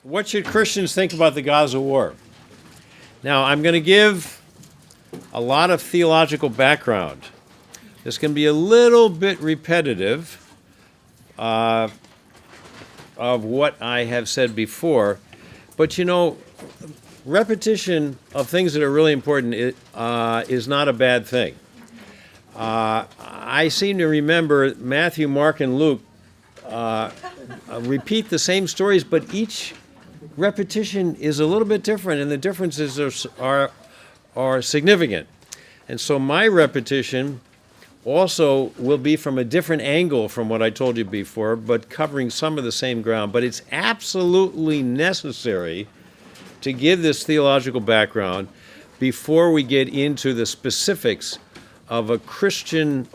What should Christians think about the Gaza War? Now, I'm going to give a lot of theological background. This can be a little bit repetitive of what I have said before, but you know, repetition of things that are really important is not a bad thing. I seem to remember Matthew, Mark, and Luke repeat the same stories, but each repetition is a little bit different, and the differences are significant. And so my repetition also will be from a different angle from what I told you before, but covering some of the same ground. But it's absolutely necessary to give this theological background before we get into the specifics of a Christian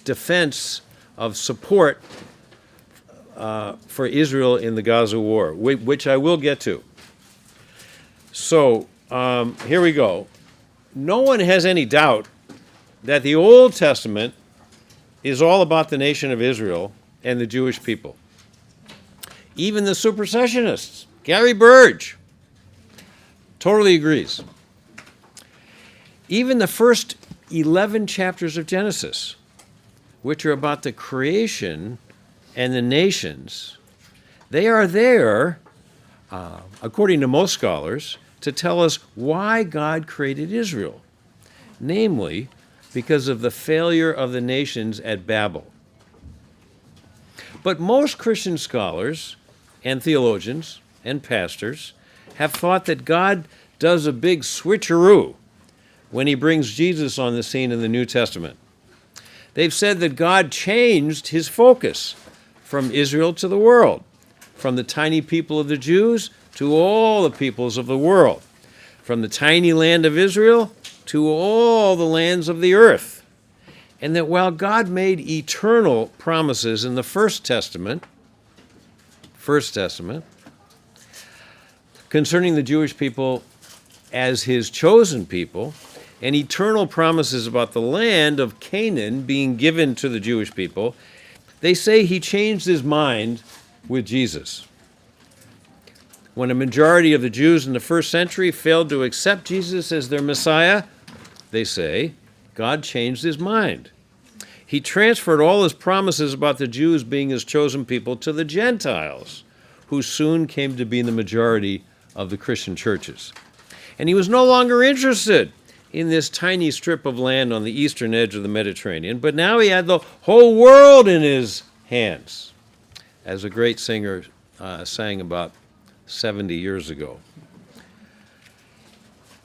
defense of support for Israel in the Gaza War, which I will get to. So here we go. No one has any doubt that the Old Testament is all about the nation of Israel and the Jewish people. Even the supersessionists, Gary Burge, totally agrees. Even the first 11 chapters of Genesis, which are about the creation and the nations, they are there, according to most scholars, to tell us why God created Israel, namely because of the failure of the nations at Babel. But most Christian scholars and theologians and pastors have thought that God does a big switcheroo when he brings Jesus on the scene in the New Testament. They've said that God changed his focus from Israel to the world, from the tiny people of the Jews to all the peoples of the world, from the tiny land of Israel to all the lands of the earth. And that while God made eternal promises in the First Testament, concerning the Jewish people as his chosen people, and eternal promises about the land of Canaan being given to the Jewish people, they say he changed his mind with Jesus. When a majority of the Jews in the first century failed to accept Jesus as their Messiah, they say God changed his mind. He transferred all his promises about the Jews being his chosen people to the Gentiles, who soon came to be the majority of the Christian churches. And he was no longer interested in this tiny strip of land on the eastern edge of the Mediterranean, but now he had the whole world in his hands, as a great singer sang about 70 years ago.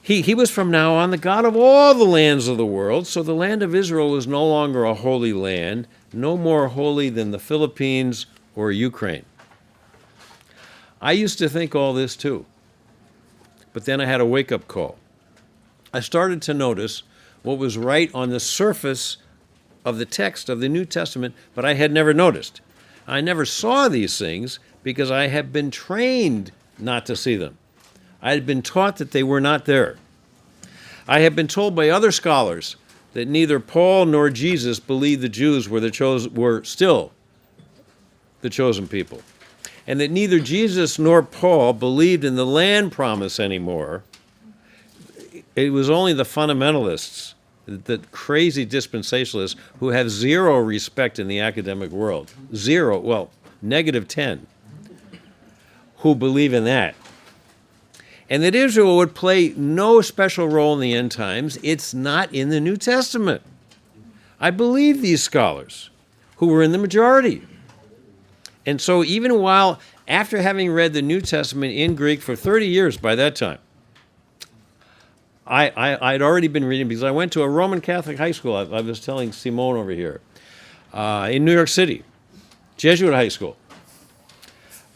He was from now on the God of all the lands of the world, so the land of Israel was no longer a holy land, no more holy than the Philippines or Ukraine. I used to think all this too, but then I had a wake-up call. I started to notice what was right on the surface of the text of the New Testament, but I had never noticed. I never saw these things because I had been trained not to see them. I had been taught that they were not there. I had been told by other scholars that neither Paul nor Jesus believed the Jews were still the chosen people, and that neither Jesus nor Paul believed in the land promise anymore. It was only the fundamentalists, the crazy dispensationalists, who have zero respect in the academic world, -10, who believe in that. And that Israel would play no special role in the end times. It's not in the New Testament. I believe these scholars, who were in the majority. And so even while, after having read the New Testament in Greek for 30 years by that time, I'd already been reading, because I went to a Roman Catholic high school, I was telling Simone over here, in New York City, Jesuit high school.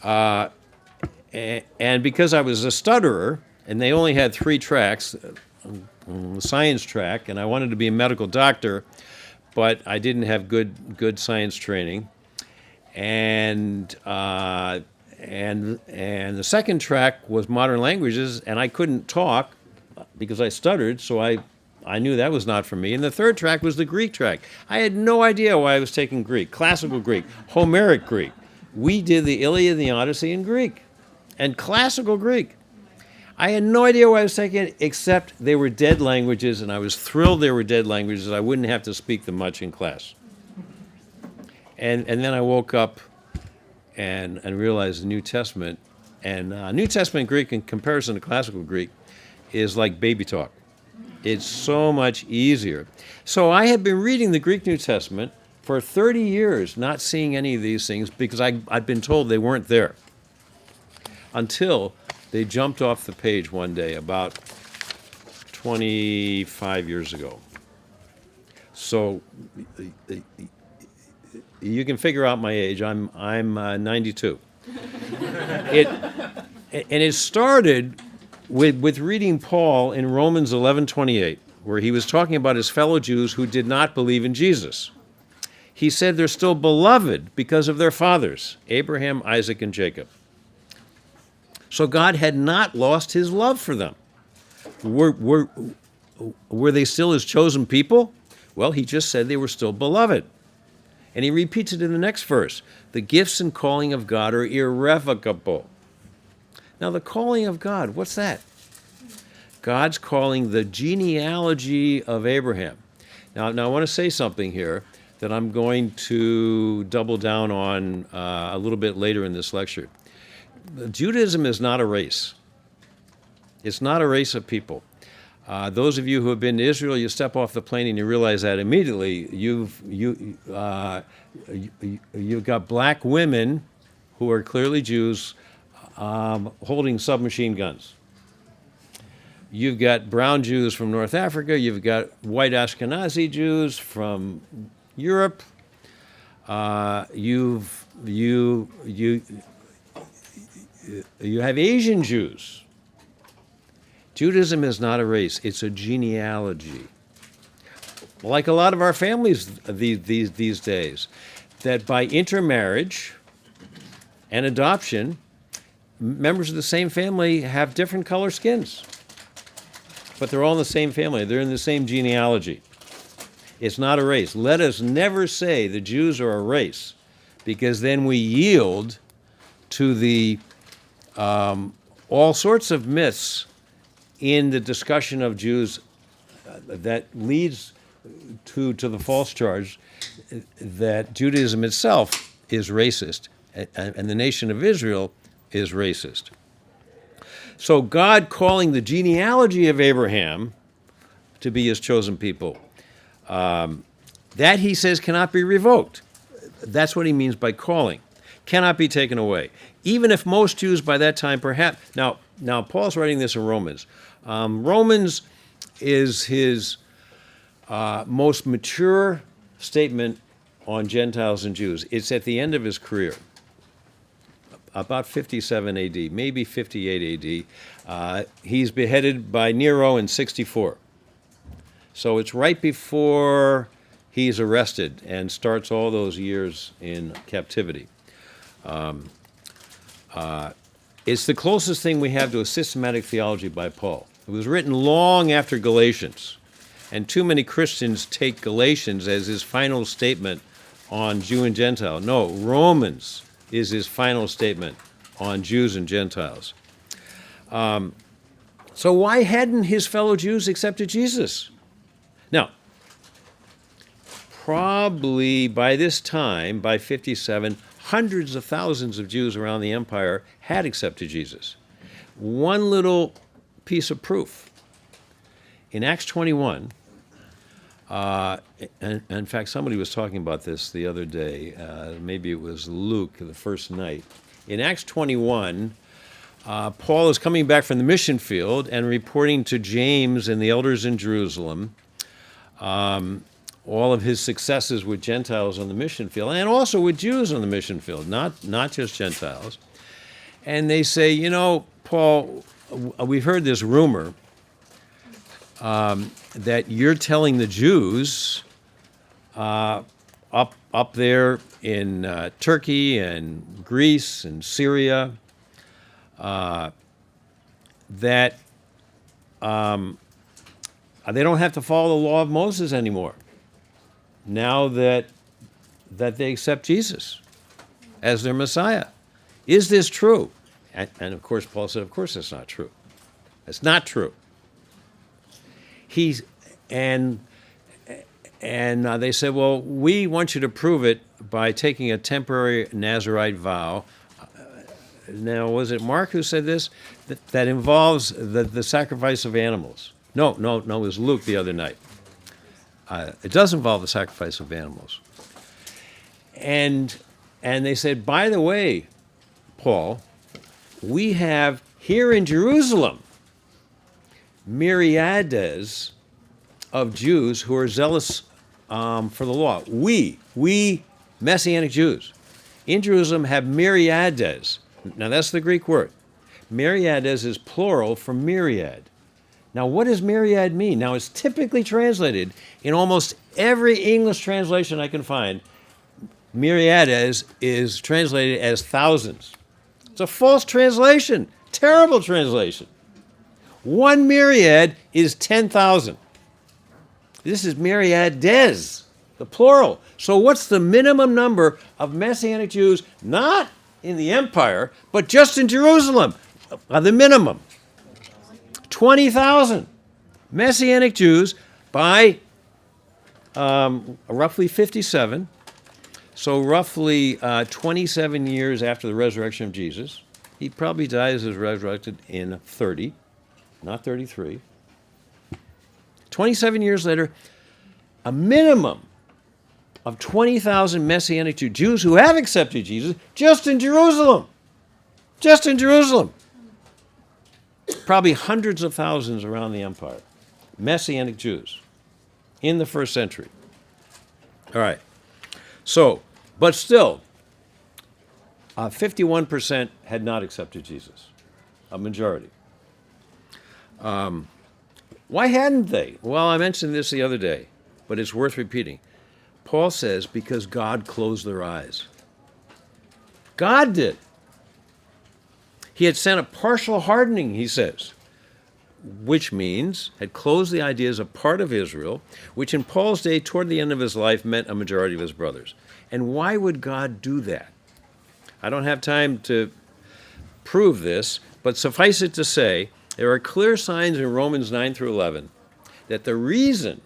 And because I was a stutterer, and they only had 3 tracks, the science track, and I wanted to be a medical doctor, but I didn't have good science training. And the second track was modern languages, and I couldn't talk because I stuttered, so I knew that was not for me. And the third track was the Greek track. I had no idea why I was taking Greek, classical Greek, Homeric Greek. We did the Iliad and the Odyssey in Greek. and classical Greek. I had no idea what I was taking, except they were dead languages, and I was thrilled they were dead languages. I wouldn't have to speak them much in class. And then I woke up and realized the New Testament, and New Testament Greek in comparison to classical Greek is like baby talk. It's so much easier. So I had been reading the Greek New Testament for 30 years, not seeing any of these things because I'd been told they weren't there, until they jumped off the page one day about 25 years ago. So you can figure out my age. I'm 92. It started with reading Paul in Romans 11:28, where he was talking about his fellow Jews who did not believe in Jesus. He said they're still beloved because of their fathers, Abraham, Isaac, and Jacob. So God had not lost his love for them. Were they still his chosen people? Well, he just said they were still beloved. And he repeats it in the next verse. The gifts and calling of God are irrevocable. Now, the calling of God, what's that? God's calling the genealogy of Abraham. Now I want to say something here that I'm going to double down on a little bit later in this lecture. Judaism is not a race. It's not a race of people. Those of you who have been to Israel, you step off the plane and you realize that immediately. You've got black women who are clearly Jews holding submachine guns. You've got brown Jews from North Africa. You've got white Ashkenazi Jews from Europe. You have Asian Jews. Judaism is not a race, it's a genealogy. Like a lot of our families these days, that by intermarriage and adoption, members of the same family have different color skins. But they're all in the same family, they're in the same genealogy. It's not a race. Let us never say the Jews are a race, because then we yield to the all sorts of myths in the discussion of Jews that leads to the false charge that Judaism itself is racist and the nation of Israel is racist. So God calling the genealogy of Abraham to be his chosen people, that he says cannot be revoked. That's what he means by calling. Cannot be taken away. Even if most Jews by that time perhaps... Now Paul's writing this in Romans. Romans is his most mature statement on Gentiles and Jews. It's at the end of his career, about 57 AD, maybe 58 AD. He's beheaded by Nero in 64. So it's right before he's arrested and starts all those years in captivity. It's the closest thing we have to a systematic theology by Paul. It was written long after Galatians, and too many Christians take Galatians as his final statement on Jew and Gentile. No, Romans is his final statement on Jews and Gentiles. So why hadn't his fellow Jews accepted Jesus? Now, probably by this time, by 57, hundreds of thousands of Jews around the empire had accepted Jesus. One little piece of proof. In Acts 21, and in fact, somebody was talking about this the other day. Maybe it was Luke, the first night. In Acts 21, Paul is coming back from the mission field and reporting to James and the elders in Jerusalem all of his successes with Gentiles on the mission field, and also with Jews on the mission field, not just Gentiles. And they say, you know, Paul, we've heard this rumor that you're telling the Jews up there in Turkey and Greece and Syria that they don't have to follow the law of Moses anymore now that they accept Jesus as their Messiah. Is this true? And of course, Paul said, of course that's not true. That's not true. And they said, well, we want you to prove it by taking a temporary Nazirite vow. Now, was it Mark who said this? That involves the sacrifice of animals. No, it was Luke the other night. It does involve the sacrifice of animals. And they said, by the way, Paul, we have here in Jerusalem myriads of Jews who are zealous for the law. We Messianic Jews in Jerusalem have myriads. Now that's the Greek word. Myriads is plural for myriad. Now what does myriad mean? Now it's typically translated in almost every English translation I can find. Myriads is translated as thousands. It's a false translation, terrible translation. One myriad is 10,000. This is myriades, the plural. So what's the minimum number of Messianic Jews, not in the empire, but just in Jerusalem? The minimum. 20,000 Messianic Jews by roughly 57. So roughly 27 years after the resurrection of Jesus. He probably dies as resurrected in 30, not 33. 27 years later, a minimum of 20,000 Messianic Jews who have accepted Jesus just in Jerusalem. Just in Jerusalem. Probably hundreds of thousands around the empire. Messianic Jews in the first century. All right. So, but still, 51% had not accepted Jesus, a majority. Why hadn't they? Well, I mentioned this the other day, but it's worth repeating. Paul says because God closed their eyes. God did. He had sent a partial hardening, he says, which means had closed the ideas of part of Israel, which in Paul's day, toward the end of his life, meant a majority of his brothers. And why would God do that? I don't have time to prove this, but suffice it to say, there are clear signs in Romans 9 through 11 that the reason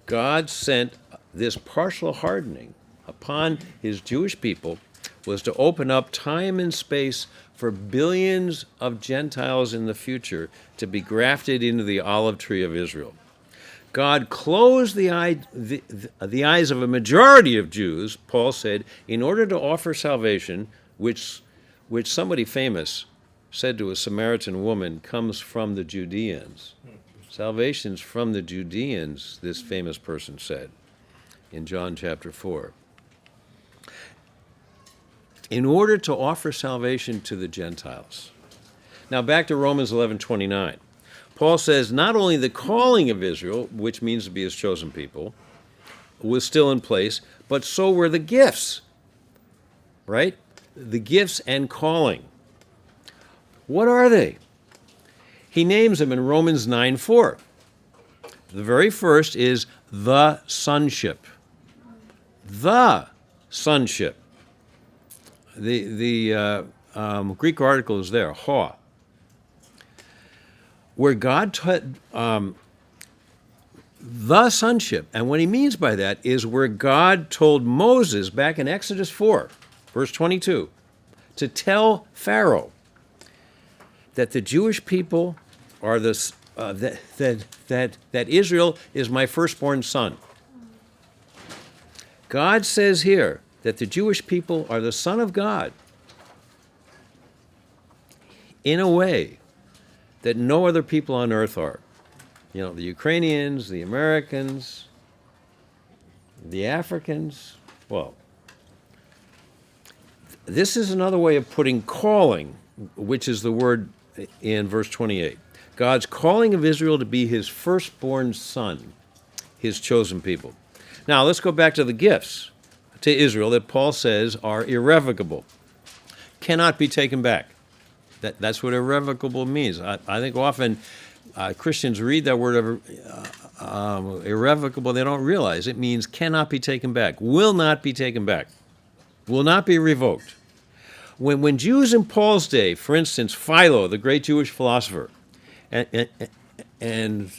God sent this partial hardening upon his Jewish people was to open up time and space for billions of Gentiles in the future to be grafted into the olive tree of Israel. God closed the eyes of a majority of Jews, Paul said, in order to offer salvation, which somebody famous said to a Samaritan woman, comes from the Judeans. Salvation's from the Judeans, this famous person said in John chapter 4. In order to offer salvation to the Gentiles. Now back to Romans 11:29. Paul says not only the calling of Israel, which means to be his chosen people, was still in place, but so were the gifts, right? The gifts and calling. What are they? He names them in Romans 9:4. The very first is the sonship. The sonship. The Greek article is there, ho. Where God taught the sonship, and what he means by that is where God told Moses back in Exodus 4, verse 22, to tell Pharaoh that the Jewish people are that Israel is my firstborn son. God says here that the Jewish people are the son of God in a way that no other people on earth are. You know, the Ukrainians, the Americans, the Africans. Well, this is another way of putting calling, which is the word in verse 28. God's calling of Israel to be his firstborn son, his chosen people. Now, let's go back to the gifts to Israel that Paul says are irrevocable, cannot be taken back. That's what irrevocable means. I think often Christians read that word irrevocable, they don't realize it means cannot be taken back, will not be taken back, will not be revoked. When Jews in Paul's day, for instance, Philo, the great Jewish philosopher, and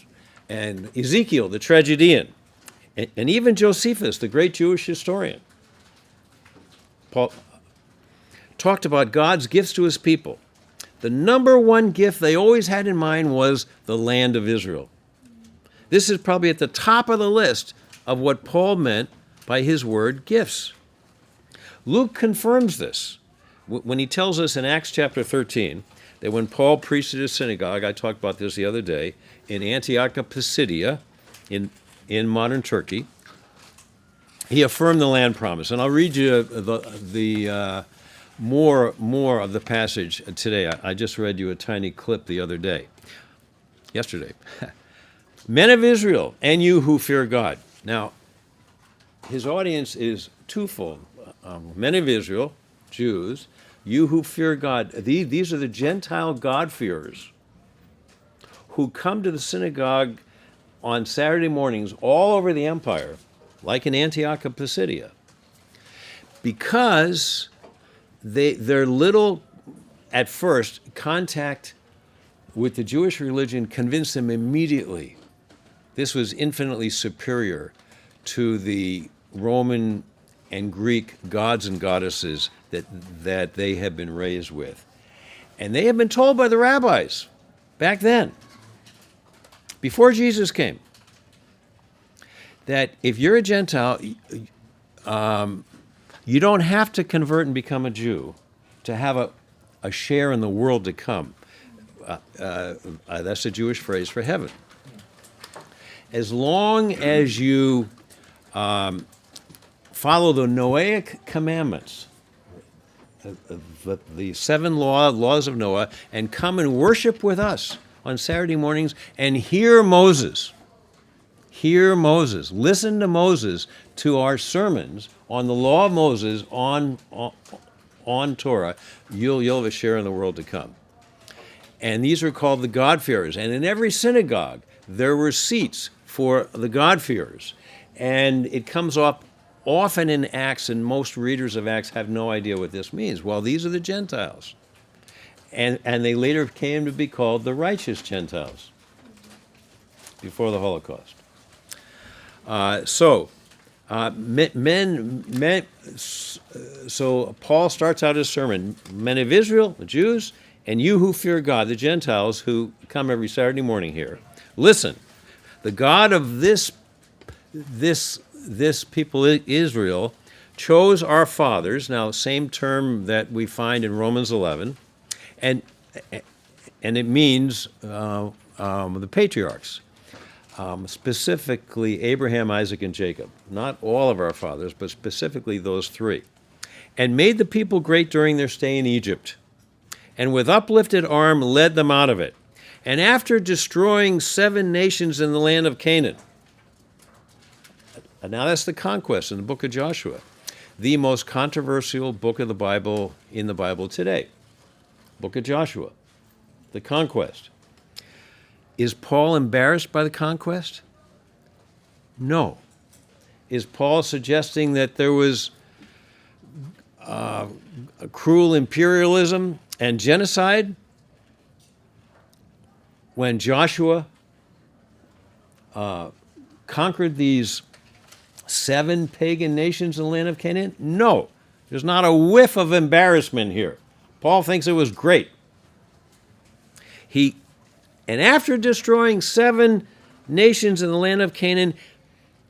Ezekiel, the tragedian, and even Josephus, the great Jewish historian, Paul talked about God's gifts to his people. The number one gift they always had in mind was the land of Israel. This is probably at the top of the list of what Paul meant by his word gifts. Luke confirms this when he tells us in Acts chapter 13 that when Paul preached at his synagogue, I talked about this the other day, in Antioch of Pisidia, in modern Turkey, he affirmed the land promise. And I'll read you the more of the passage today. I just read you a tiny clip yesterday. Men of Israel, and you who fear God. Now, his audience is twofold. Men of Israel, Jews, you who fear God. These are the Gentile God-fearers who come to the synagogue on Saturday mornings all over the empire, like in Antioch of Pisidia, because their little, at first, contact with the Jewish religion convinced them immediately this was infinitely superior to the Roman and Greek gods and goddesses that they had been raised with. And they had been told by the rabbis back then, before Jesus came, that if you're a Gentile, you don't have to convert and become a Jew to have a share in the world to come. That's a Jewish phrase for heaven. As long as you follow the Noahic commandments, the 7 laws of Noah, and come and worship with us on Saturday mornings and hear Moses. Hear Moses. Listen to Moses, to our sermons on the law of Moses, on Torah. You'll have a share in the world to come. And these are called the God-fearers. And in every synagogue, there were seats for the God-fearers. And it comes up often in Acts, and most readers of Acts have no idea what this means. Well, these are the Gentiles. And they later came to be called the righteous Gentiles before the Holocaust. So Paul starts out his sermon, men of Israel, the Jews, and you who fear God, the Gentiles who come every Saturday morning here. Listen, the God of this people, Israel, chose our fathers, now same term that we find in Romans 11, and it means the patriarchs, specifically Abraham, Isaac, and Jacob. Not all of our fathers, but specifically those 3. And made the people great during their stay in Egypt, and with uplifted arm led them out of it. And after destroying 7 nations in the land of Canaan, and now that's the conquest in the book of Joshua, the most controversial book of the Bible in the Bible today. Book of Joshua, the conquest. Is Paul embarrassed by the conquest? No. Is Paul suggesting that there was a cruel imperialism and genocide when Joshua conquered these 7 pagan nations in the land of Canaan? No. There's not a whiff of embarrassment here. Paul thinks it was great. And after destroying 7 nations in the land of Canaan,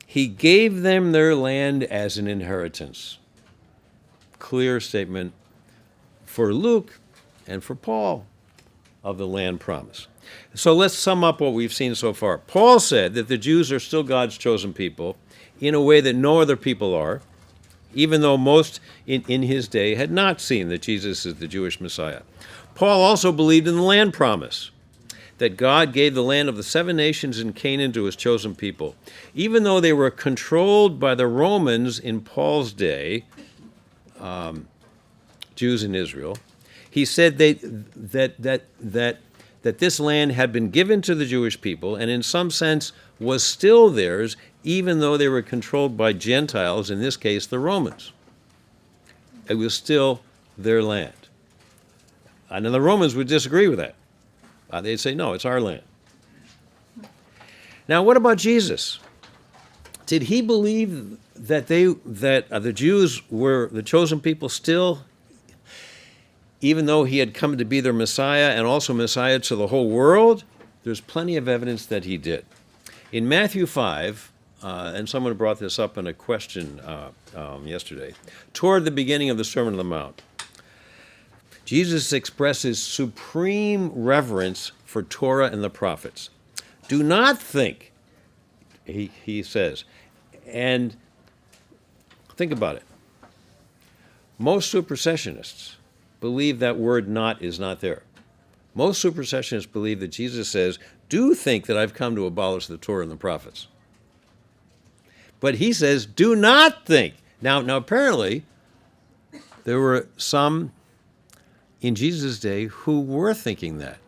he gave them their land as an inheritance. Clear statement for Luke and for Paul of the land promise. So let's sum up what we've seen so far. Paul said that the Jews are still God's chosen people in a way that no other people are, even though most in his day had not seen that Jesus is the Jewish Messiah. Paul also believed in the land promise, that God gave the land of the 7 nations in Canaan to his chosen people. Even though they were controlled by the Romans in Paul's day, Jews in Israel, he said that this land had been given to the Jewish people and in some sense was still theirs, even though they were controlled by Gentiles, in this case the Romans. It was still their land. And then the Romans would disagree with that. They'd say, no, it's our land. Now, what about Jesus? Did he believe that the Jews were the chosen people still, even though he had come to be their Messiah and also Messiah to the whole world? There's plenty of evidence that he did. In Matthew 5, and someone brought this up in a question yesterday, toward the beginning of the Sermon on the Mount, Jesus expresses supreme reverence for Torah and the prophets. Do not think, he says, and think about it. Most supersessionists believe that word not is not there. Most supersessionists believe that Jesus says, do think that I've come to abolish the Torah and the prophets. But he says, do not think. Now apparently, there were some in Jesus' day who were thinking that.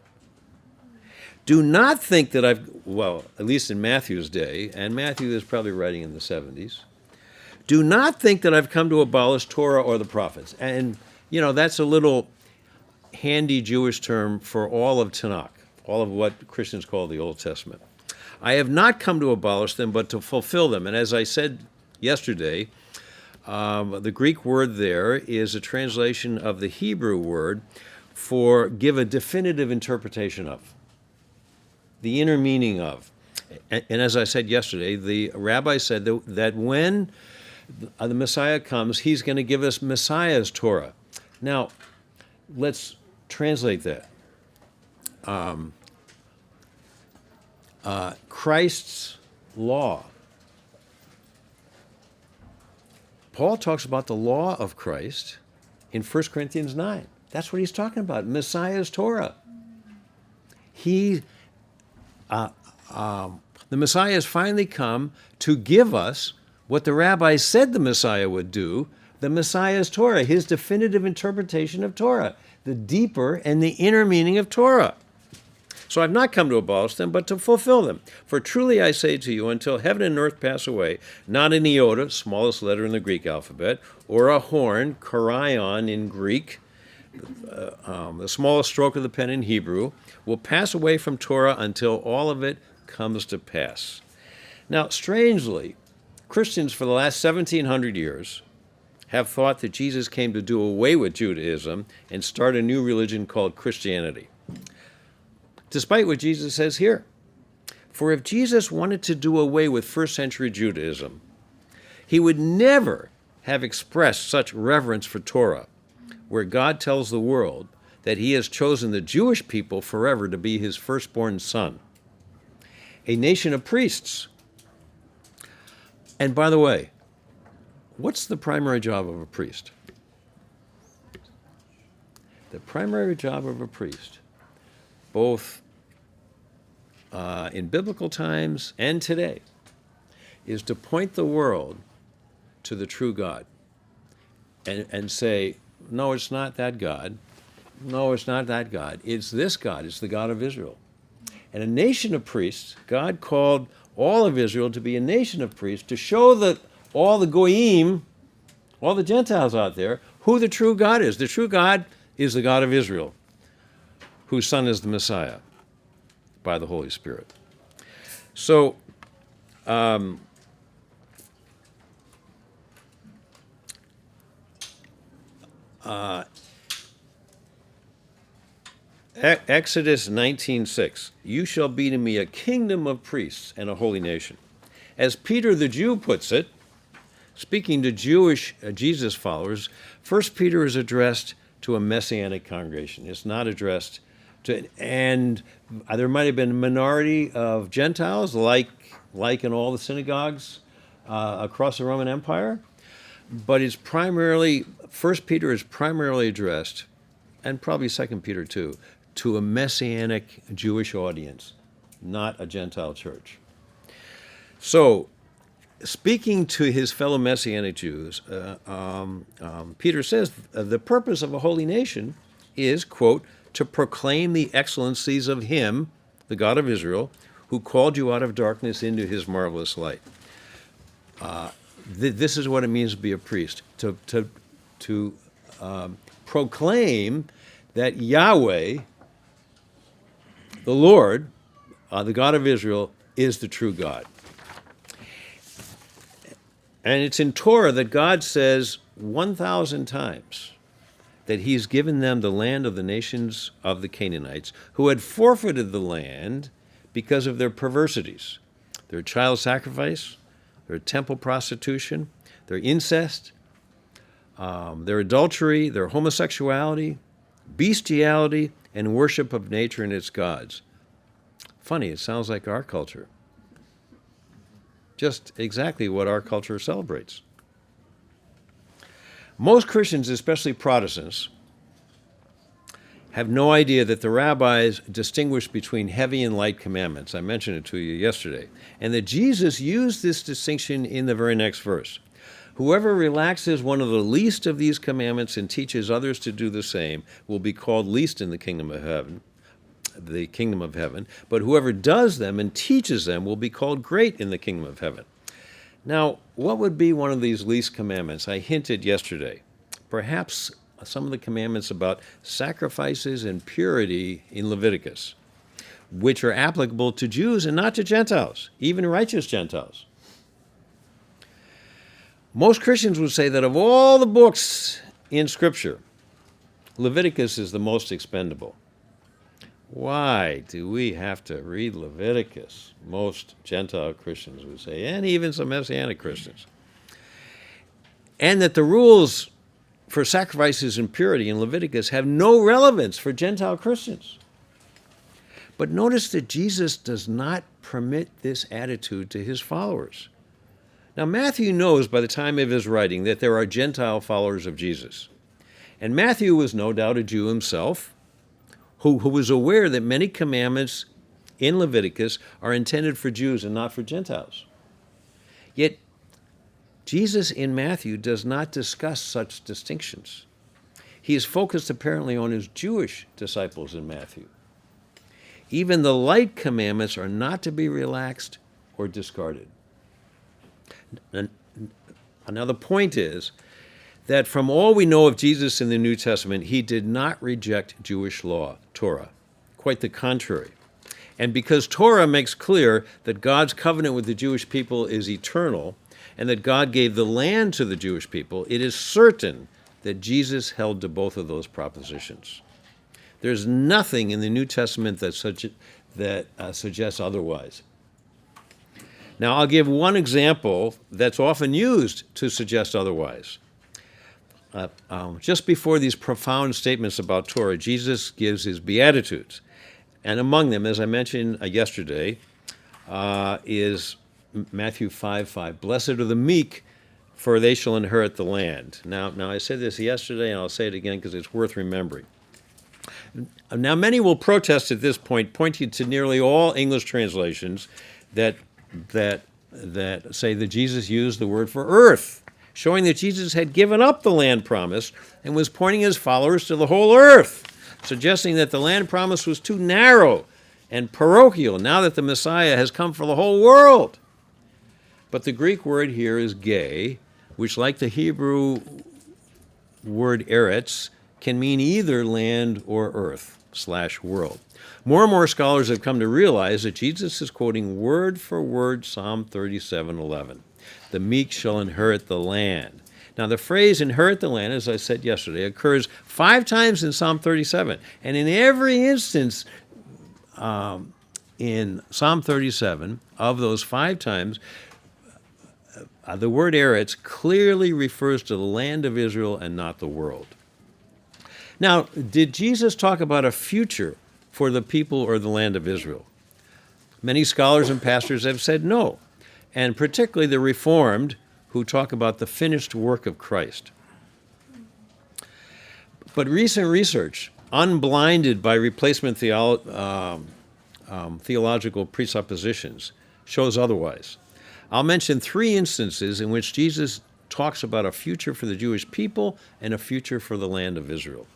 Do not think that at least in Matthew's day, and Matthew is probably writing in the 70s, do not think that I've come to abolish Torah or the prophets. And, that's a little handy Jewish term for all of Tanakh, all of what Christians call the Old Testament. I have not come to abolish them, but to fulfill them. And as I said yesterday, the Greek word there is a translation of the Hebrew word for give a definitive interpretation of, the inner meaning of. And as I said yesterday, the rabbi said that when the Messiah comes, he's going to give us Messiah's Torah. Now, let's translate that. Christ's law. Paul talks about the law of Christ in 1 Corinthians 9. That's what he's talking about, Messiah's Torah. The Messiah has finally come to give us what the rabbis said the Messiah would do, the Messiah's Torah, his definitive interpretation of Torah, the deeper and the inner meaning of Torah. So I've not come to abolish them, but to fulfill them. For truly I say to you, until heaven and earth pass away, not an iota, smallest letter in the Greek alphabet, or a horn, chorion in Greek, the smallest stroke of the pen in Hebrew, will pass away from Torah until all of it comes to pass. Now, strangely, Christians for the last 1,700 years have thought that Jesus came to do away with Judaism and start a new religion called Christianity, despite what Jesus says here. For if Jesus wanted to do away with first century Judaism, he would never have expressed such reverence for Torah, where God tells the world that he has chosen the Jewish people forever to be his firstborn son, a nation of priests. And by the way, what's the primary job of a priest? The primary job of a priest, both in biblical times and today, is to point the world to the true God and say, no, it's not that God. No, it's not that God. It's this God. It's the God of Israel. And a nation of priests, God called all of Israel to be a nation of priests to show that all the goyim, all the Gentiles out there, who the true God is. The true God is the God of Israel, whose son is the Messiah by the Holy Spirit. So, Exodus 19:6, you shall be to me a kingdom of priests and a holy nation. As Peter the Jew puts it, speaking to Jewish Jesus followers, 1 Peter is addressed to a messianic congregation. It's not addressed to, and there might have been a minority of Gentiles, like in all the synagogues across the Roman Empire, but it's primarily, 1 Peter is primarily addressed, and probably 2 Peter too, to a messianic Jewish audience, not a Gentile church. So, speaking to his fellow messianic Jews, Peter says the purpose of a holy nation is, quote, to proclaim the excellencies of him, the God of Israel, who called you out of darkness into his marvelous light. This is what it means to be a priest, to proclaim that Yahweh, the Lord, the God of Israel, is the true God. And it's in Torah that God says 1,000 times that he's given them the land of the nations of the Canaanites, who had forfeited the land because of their perversities, their child sacrifice, their temple prostitution, their incest, their adultery, their homosexuality, bestiality, and worship of nature and its gods. Funny, it sounds like our culture. Just exactly what our culture celebrates. Most Christians, especially Protestants, have no idea that the rabbis distinguish between heavy and light commandments. I mentioned it to you yesterday. And that Jesus used this distinction in the very next verse. Whoever relaxes one of the least of these commandments and teaches others to do the same will be called least in the kingdom of heaven. But whoever does them and teaches them will be called great in the kingdom of heaven. Now, what would be one of these least commandments? I hinted yesterday. Perhaps some of the commandments about sacrifices and purity in Leviticus, which are applicable to Jews and not to Gentiles, even righteous Gentiles. Most Christians would say that of all the books in Scripture, Leviticus is the most expendable. Why do we have to read Leviticus? Most Gentile Christians would say, and even some Messianic Christians. And that the rules for sacrifices and purity in Leviticus have no relevance for Gentile Christians. But notice that Jesus does not permit this attitude to his followers. Now, Matthew knows by the time of his writing that there are Gentile followers of Jesus. And Matthew was no doubt a Jew himself, who was aware that many commandments in Leviticus are intended for Jews and not for Gentiles. Yet, Jesus in Matthew does not discuss such distinctions. He is focused apparently on his Jewish disciples in Matthew. Even the light commandments are not to be relaxed or discarded. Now, the point is that from all we know of Jesus in the New Testament, he did not reject Jewish law, Torah. Quite the contrary. And because Torah makes clear that God's covenant with the Jewish people is eternal, and that God gave the land to the Jewish people, it is certain that Jesus held to both of those propositions. There's nothing in the New Testament that suggests otherwise. Now, I'll give one example that's often used to suggest otherwise. Just before these profound statements about Torah, Jesus gives his Beatitudes. And among them, as I mentioned yesterday, is Matthew 5:5. Blessed are the meek, for they shall inherit the land. Now I said this yesterday, and I'll say it again because it's worth remembering. Now, many will protest at this point, pointing to nearly all English translations that say that Jesus used the word for earth, showing that Jesus had given up the land promise and was pointing his followers to the whole earth, suggesting that the land promise was too narrow and parochial now that the Messiah has come for the whole world. But the Greek word here is gay, which, like the Hebrew word eretz, can mean either land or earth/world. More and more scholars have come to realize that Jesus is quoting word for word Psalm 37:11. The meek shall inherit the land. Now, the phrase inherit the land, as I said yesterday, occurs 5 times in Psalm 37. And in every instance in Psalm 37, of those 5 times, the word eretz clearly refers to the land of Israel and not the world. Now, did Jesus talk about a future for the people or the land of Israel? Many scholars and pastors have said no, and particularly the Reformed, who talk about the finished work of Christ. But recent research, unblinded by replacement theological presuppositions, shows otherwise. I'll mention 3 instances in which Jesus talks about a future for the Jewish people and a future for the land of Israel.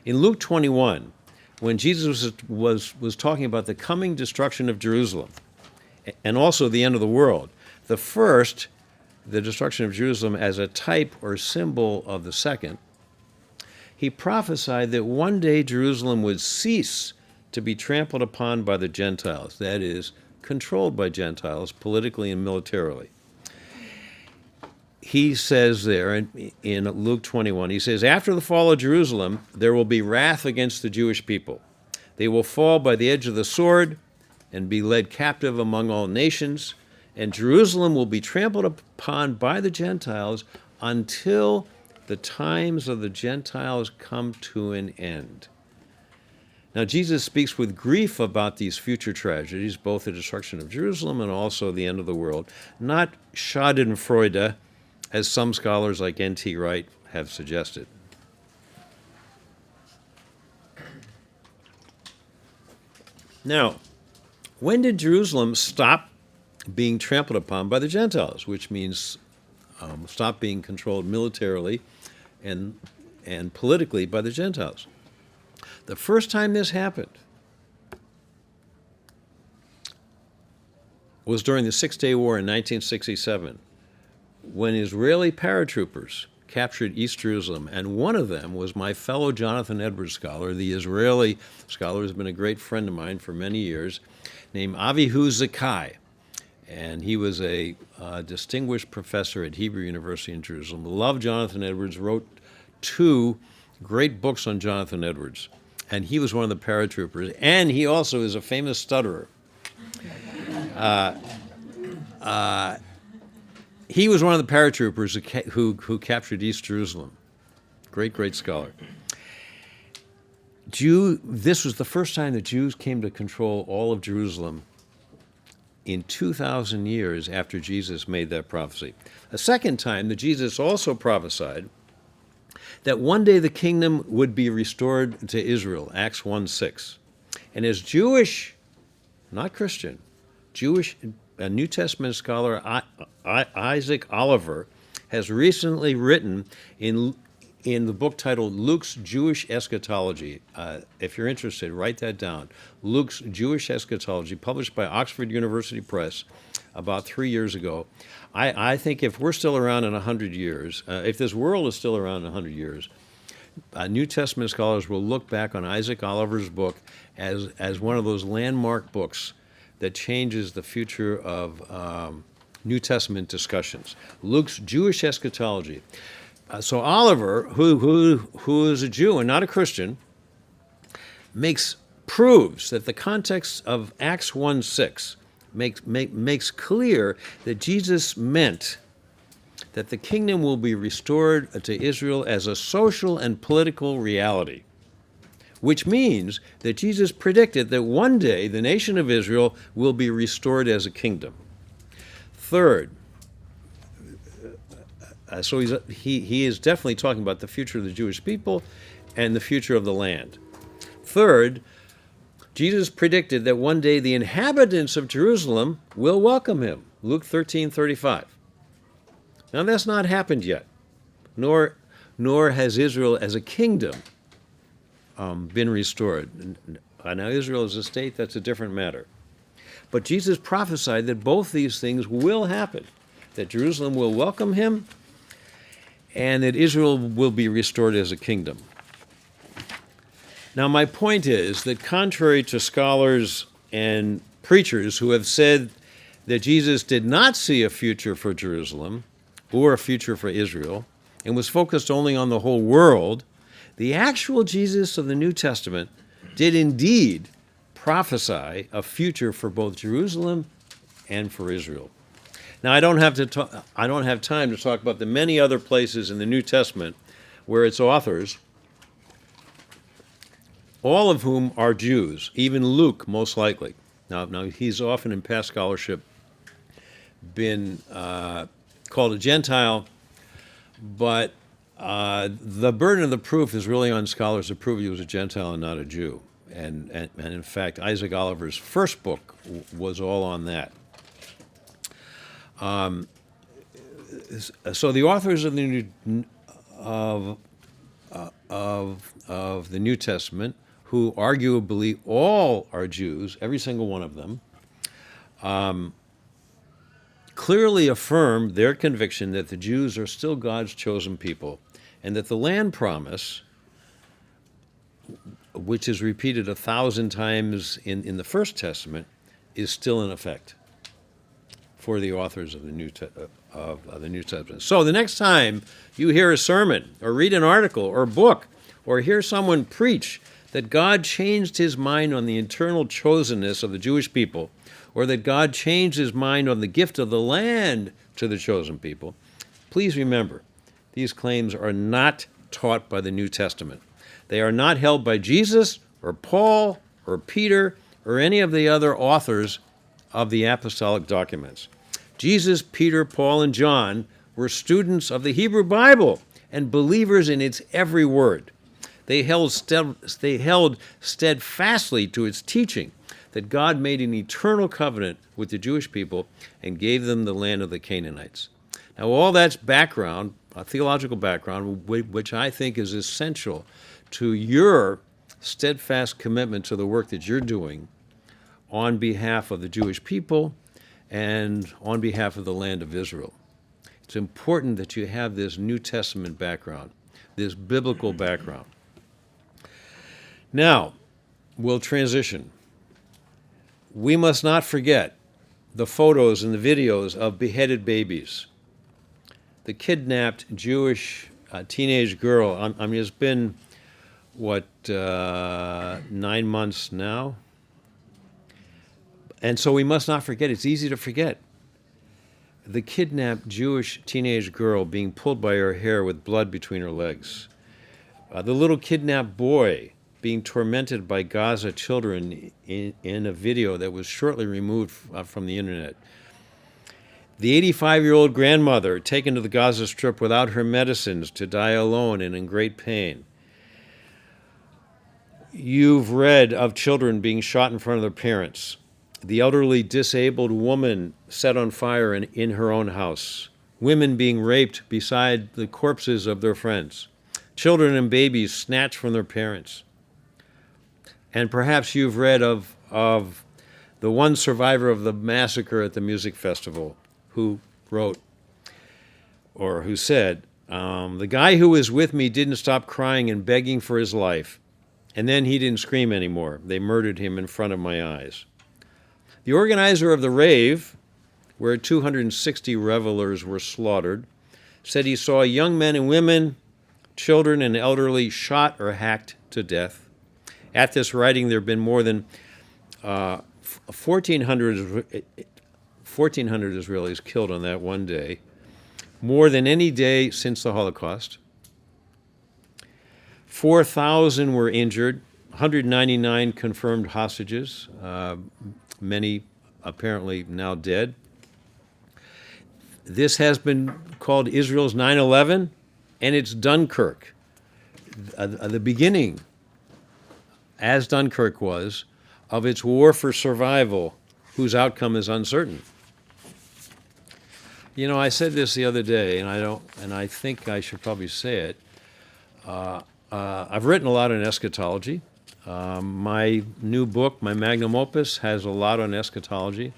In Luke 21, when Jesus was talking about the coming destruction of Jerusalem and also the end of the world, the first, the destruction of Jerusalem, as a type or symbol of the second, he prophesied that one day Jerusalem would cease to be trampled upon by the Gentiles, that is, controlled by Gentiles politically and militarily. He says there in Luke 21, he says, after the fall of Jerusalem, there will be wrath against the Jewish people. They will fall by the edge of the sword and be led captive among all nations, and Jerusalem will be trampled upon by the Gentiles until the times of the Gentiles come to an end. Now, Jesus speaks with grief about these future tragedies, both the destruction of Jerusalem and also the end of the world, not Schadenfreude, as some scholars like N.T. Wright have suggested. Now, when did Jerusalem stop being trampled upon by the Gentiles, which means stop being controlled militarily and politically by the Gentiles? The first time this happened was during the Six-Day War in 1967, when Israeli paratroopers captured East Jerusalem, and one of them was my fellow Jonathan Edwards scholar, the Israeli scholar who's been a great friend of mine for many years, named Avihu Zakai. And he was a distinguished professor at Hebrew University in Jerusalem. Loved Jonathan Edwards, wrote 2 great books on Jonathan Edwards. And he was one of the paratroopers. And he also is a famous stutterer. He was one of the paratroopers who captured East Jerusalem. Great, great scholar. This was the first time the Jews came to control all of Jerusalem in 2,000 years after Jesus made that prophecy. A second time that Jesus also prophesied that one day the kingdom would be restored to Israel, Acts 1:6. And as Jewish, not Christian, Jewish, a New Testament scholar, Isaac Oliver, has recently written in the book titled Luke's Jewish Eschatology. If you're interested, write that down. Luke's Jewish Eschatology, published by Oxford University Press about 3 years ago. I think if we're still around in 100 years, if this world is still around in 100 years, New Testament scholars will look back on Isaac Oliver's book as one of those landmark books that changes the future of New Testament discussions. Luke's Jewish Eschatology. So Oliver, who is a Jew and not a Christian, proves that the context of Acts 1:6 makes clear that Jesus meant that the kingdom will be restored to Israel as a social and political reality, which means that Jesus predicted that one day the nation of Israel will be restored as a kingdom. Third, so he is definitely talking about the future of the Jewish people and the future of the land. Third, Jesus predicted that one day the inhabitants of Jerusalem will welcome him, Luke 13:35. Now that's not happened yet, nor has Israel as a kingdom been restored. Now Israel as a state, that's a different matter. But Jesus prophesied that both these things will happen, that Jerusalem will welcome him and that Israel will be restored as a kingdom. Now, my point is that contrary to scholars and preachers who have said that Jesus did not see a future for Jerusalem or a future for Israel and was focused only on the whole world, the actual Jesus of the New Testament did indeed prophesy a future for both Jerusalem and for Israel. Now, I don't have time to talk about the many other places in the New Testament where its authors, all of whom are Jews, even Luke most likely. Now he's often in past scholarship been called a Gentile, but the burden of the proof is really on scholars to prove he was a Gentile and not a Jew. And in fact, Isaac Oliver's first book was all on that. So the authors of the New Testament, who arguably all are Jews, every single one of them, clearly affirm their conviction that the Jews are still God's chosen people, and that the land promise which is repeated 1,000 times in the First Testament, is still in effect for the authors of the New Testament. So the next time you hear a sermon or read an article or book or hear someone preach that God changed his mind on the eternal chosenness of the Jewish people, or that God changed his mind on the gift of the land to the chosen people, please remember, these claims are not taught by the New Testament. They are not held by Jesus or Paul or Peter or any of the other authors of the apostolic documents. Jesus, Peter, Paul, and John were students of the Hebrew Bible and believers in its every word. They held steadfastly to its teaching that God made an eternal covenant with the Jewish people and gave them the land of the Canaanites. Now, all that's background, a theological background, which I think is essential to your steadfast commitment to the work that you're doing on behalf of the Jewish people and on behalf of the land of Israel. It's important that you have this New Testament background, this biblical background. Now, we'll transition. We must not forget the photos and the videos of beheaded babies. The kidnapped Jewish teenage girl, I mean, it's been, 9 months now? And so we must not forget, it's easy to forget. The kidnapped Jewish teenage girl being pulled by her hair with blood between her legs. The little kidnapped boy being tormented by Gaza children in a video that was shortly removed from the internet. The 85-year-old grandmother taken to the Gaza Strip without her medicines to die alone and in great pain. You've read of children being shot in front of their parents. The elderly disabled woman set on fire in her own house. Women being raped beside the corpses of their friends. Children and babies snatched from their parents. And perhaps you've read of the one survivor of the massacre at the music festival who wrote, or who said, the guy who was with me didn't stop crying and begging for his life. And then he didn't scream anymore. They murdered him in front of my eyes. The organizer of the rave, where 260 revelers were slaughtered, said he saw young men and women, children and elderly shot or hacked to death. At this writing, there have been more than 1,400 Israelis killed on that one day, more than any day since the Holocaust. 4,000 were injured, 199 confirmed hostages, many apparently now dead. This has been called Israel's 9/11, and it's Dunkirk, the beginning, as Dunkirk was, of its war for survival, whose outcome is uncertain. You know, I said this the other day, and I think I should probably say it. I've written a lot on eschatology. My new book, my magnum opus, has a lot on eschatology.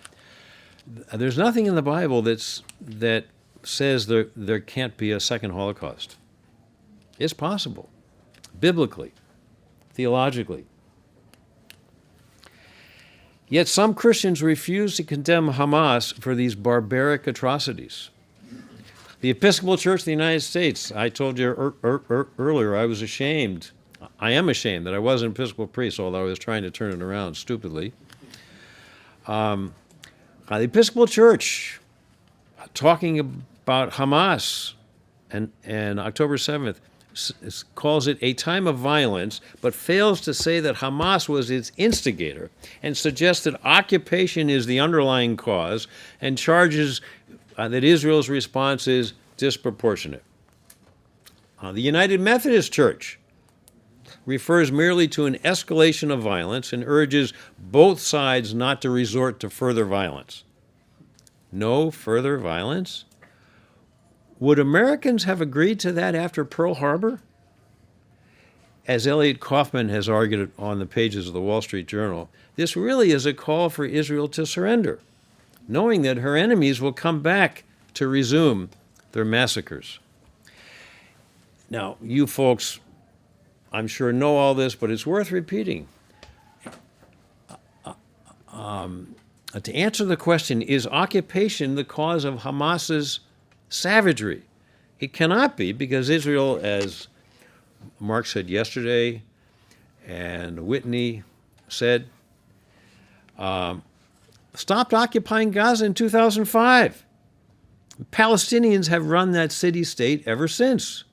There's nothing in the Bible that says there can't be a second Holocaust. It's possible, biblically, theologically. Yet some Christians refuse to condemn Hamas for these barbaric atrocities. The Episcopal Church of the United States, I told you earlier, I was ashamed. I am ashamed that I was an Episcopal priest, although I was trying to turn it around stupidly. The Episcopal Church, talking about Hamas and October 7th, calls it a time of violence, but fails to say that Hamas was its instigator and suggests that occupation is the underlying cause and charges that Israel's response is disproportionate. The United Methodist Church refers merely to an escalation of violence and urges both sides not to resort to further violence. No further violence? Would Americans have agreed to that after Pearl Harbor? As Elliot Kaufman has argued on the pages of the Wall Street Journal, this really is a call for Israel to surrender, knowing that her enemies will come back to resume their massacres. Now, you folks I'm sure, know all this, but it's worth repeating. To answer the question, is occupation the cause of Hamas's savagery? It cannot be, because Israel, as Mark said yesterday, and Whitney said, stopped occupying Gaza in 2005. Palestinians have run that city-state ever since.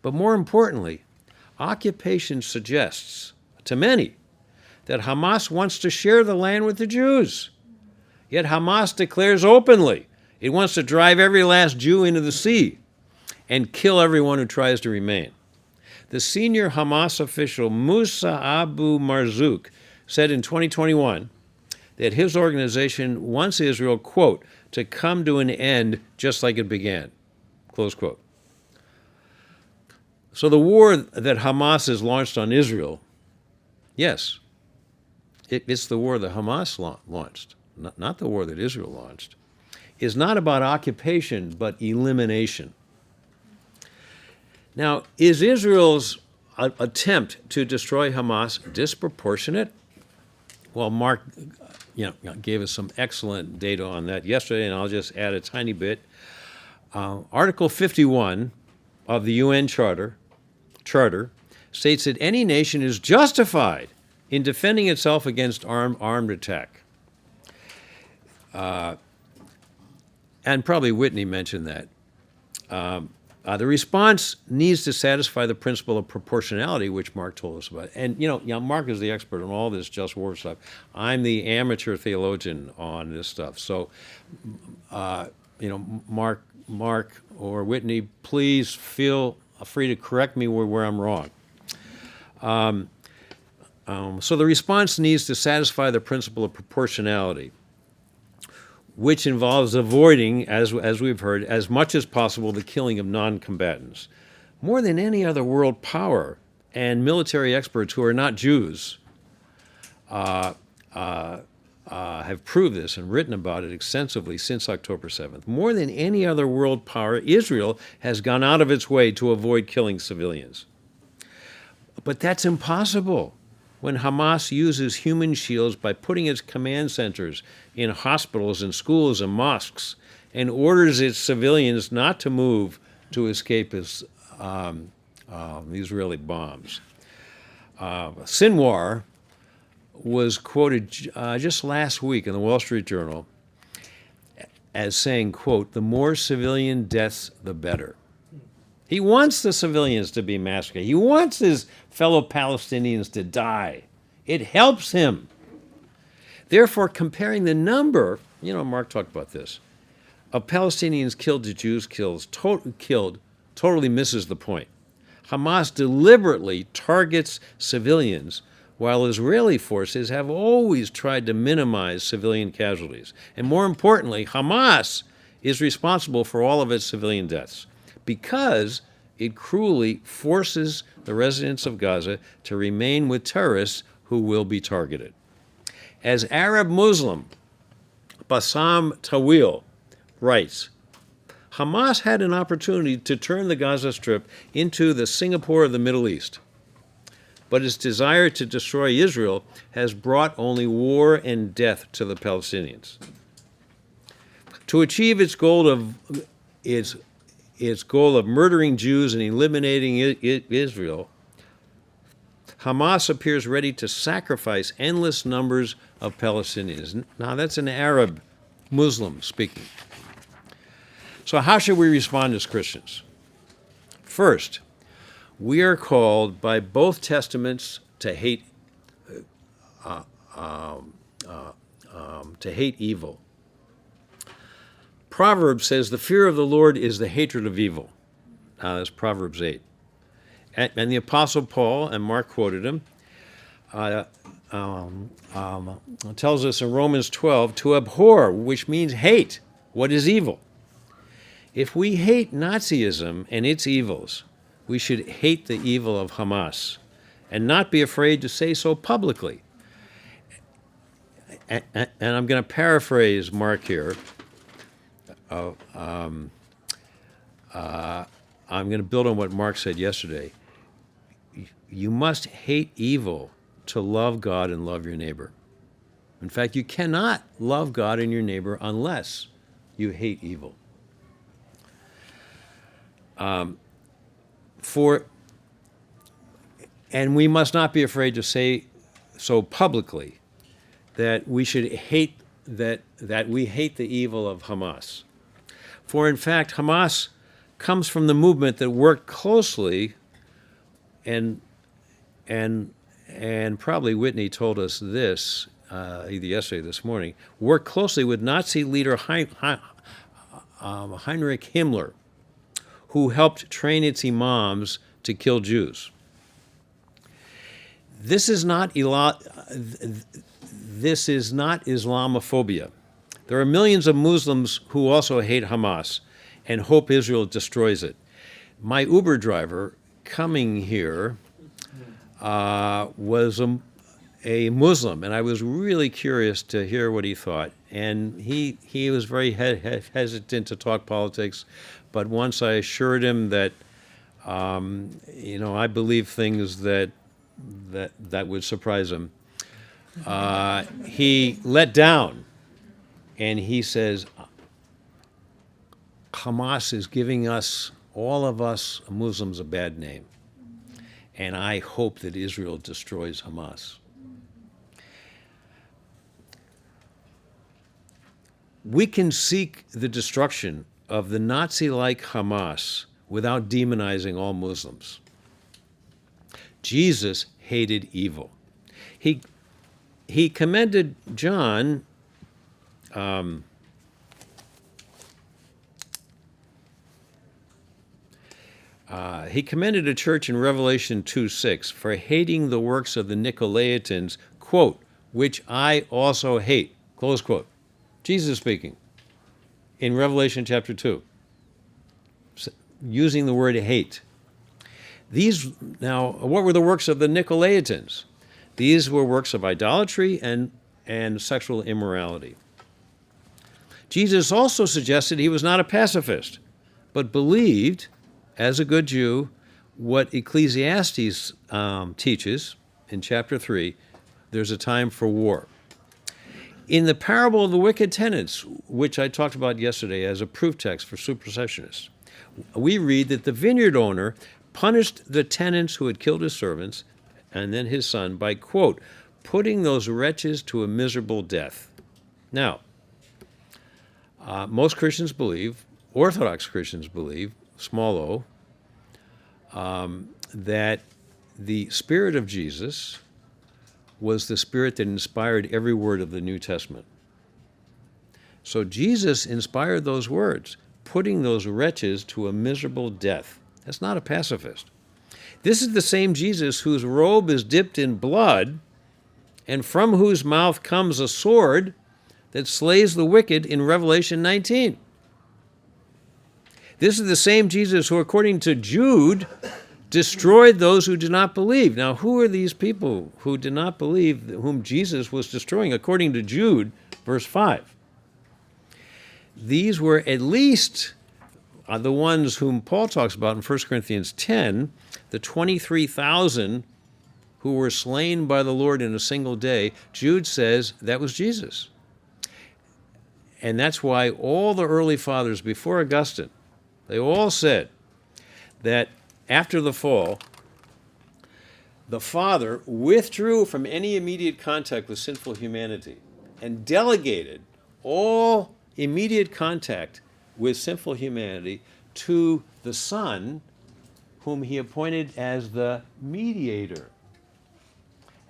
But more importantly, occupation suggests to many that Hamas wants to share the land with the Jews. Yet Hamas declares openly it wants to drive every last Jew into the sea and kill everyone who tries to remain. The senior Hamas official Musa Abu Marzouk said in 2021 that his organization wants Israel, quote, to come to an end just like it began, close quote. So the war that Hamas has launched on Israel, yes, it's the war that Hamas launched, not the war that Israel launched, is not about occupation but elimination. Now, is Israel's attempt to destroy Hamas disproportionate? Well, Mark gave us some excellent data on that yesterday, and I'll just add a tiny bit. Article 51 of the UN Charter states that any nation is justified in defending itself against armed attack. And probably Whitney mentioned that. The response needs to satisfy the principle of proportionality, which Mark told us about. And, Mark is the expert on all this just war stuff. I'm the amateur theologian on this stuff. So, Mark or Whitney, please feel free to correct me where I'm wrong. So the response needs to satisfy the principle of proportionality, which involves avoiding, as we've heard, as much as possible the killing of non-combatants. More than any other world power and military experts who are not Jews have proved this and written about it extensively since October 7th. More than any other world power, Israel has gone out of its way to avoid killing civilians. But that's impossible when Hamas uses human shields by putting its command centers in hospitals and schools and mosques and orders its civilians not to move to escape Israeli bombs. Sinwar was quoted just last week in the Wall Street Journal as saying, quote, the more civilian deaths, the better. He wants the civilians to be massacred. He wants his fellow Palestinians to die. It helps him. Therefore, comparing the number, Mark talked about this, of Palestinians killed to Jews killed totally misses the point. Hamas deliberately targets civilians while Israeli forces have always tried to minimize civilian casualties. And more importantly, Hamas is responsible for all of its civilian deaths because it cruelly forces the residents of Gaza to remain with terrorists who will be targeted. As Arab Muslim Bassam Tawil writes, Hamas had an opportunity to turn the Gaza Strip into the Singapore of the Middle East, but its desire to destroy Israel has brought only war and death to the Palestinians. To achieve its goal of murdering Jews and eliminating Israel, Hamas appears ready to sacrifice endless numbers of Palestinians. Now, that's an Arab Muslim speaking. So how should we respond as Christians? First, we are called by both testaments to hate evil. Proverbs says the fear of the Lord is the hatred of evil. That's Proverbs 8. And the Apostle Paul, and Mark quoted him, tells us in Romans 12 to abhor, which means hate, what is evil. If we hate Nazism and its evils, we should hate the evil of Hamas and not be afraid to say so publicly. And I'm going to paraphrase Mark here. I'm going to build on what Mark said yesterday. you must hate evil to love God and love your neighbor. In fact, you cannot love God and your neighbor unless you hate evil. And we must not be afraid to say so publicly that we should hate that we hate the evil of Hamas. For in fact, Hamas comes from the movement that worked closely, and probably Whitney told us this either yesterday or this morning, worked closely with Nazi leader Heinrich Himmler, who helped train its imams to kill Jews. This is not Islamophobia. There are millions of Muslims who also hate Hamas and hope Israel destroys it. My Uber driver coming here was a Muslim, and I was really curious to hear what he thought. And he was very hesitant to talk politics, but once I assured him that, I believe things that would surprise him, he let down, and he says, Hamas is giving all of us Muslims, a bad name, and I hope that Israel destroys Hamas. We can seek the destruction of the Nazi-like Hamas without demonizing all Muslims. Jesus hated evil. He commended John he commended a church in Revelation 2:6 for hating the works of the Nicolaitans, quote, which I also hate, close quote. Jesus speaking in Revelation chapter 2, using the word hate. Now, what were the works of the Nicolaitans? These were works of idolatry and sexual immorality. Jesus also suggested he was not a pacifist, but believed, as a good Jew, what Ecclesiastes teaches in chapter 3, there's a time for war. In the parable of the wicked tenants, which I talked about yesterday as a proof text for supersessionists, we read that the vineyard owner punished the tenants who had killed his servants and then his son by, quote, putting those wretches to a miserable death. Now, most Christians believe, Orthodox Christians believe, small o, that the Spirit of Jesus was the Spirit that inspired every word of the New Testament. So Jesus inspired those words, putting those wretches to a miserable death. That's not a pacifist. This is the same Jesus whose robe is dipped in blood and from whose mouth comes a sword that slays the wicked in Revelation 19. This is the same Jesus who, according to Jude, destroyed those who did not believe. Now, who are these people who did not believe, whom Jesus was destroying? According to Jude, verse 5. These were at least the ones whom Paul talks about in 1 Corinthians 10, the 23,000 who were slain by the Lord in a single day. Jude says that was Jesus. And that's why all the early fathers before Augustine, they all said that after the fall, the Father withdrew from any immediate contact with sinful humanity and delegated all immediate contact with sinful humanity to the Son, whom he appointed as the mediator.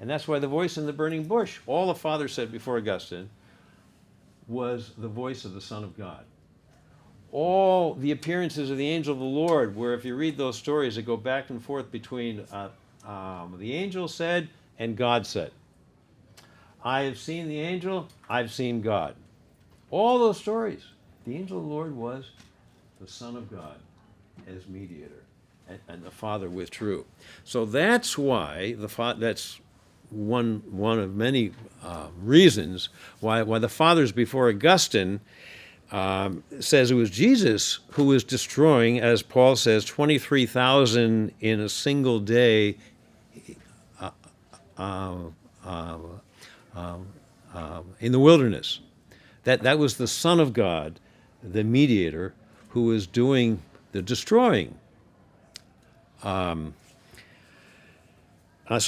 And that's why the voice in the burning bush, all the Father said before Augustine, was the voice of the Son of God. All the appearances of the angel of the Lord, where if you read those stories, they go back and forth between the angel said and God said. I have seen the angel, I've seen God. All those stories, the angel of the Lord was the Son of God as mediator, and the Father withdrew. So that's why that's one of many reasons why the fathers before Augustine says it was Jesus who was destroying, as Paul says, 23,000 in a single day in the wilderness. That was the Son of God, the mediator, who was doing the destroying. So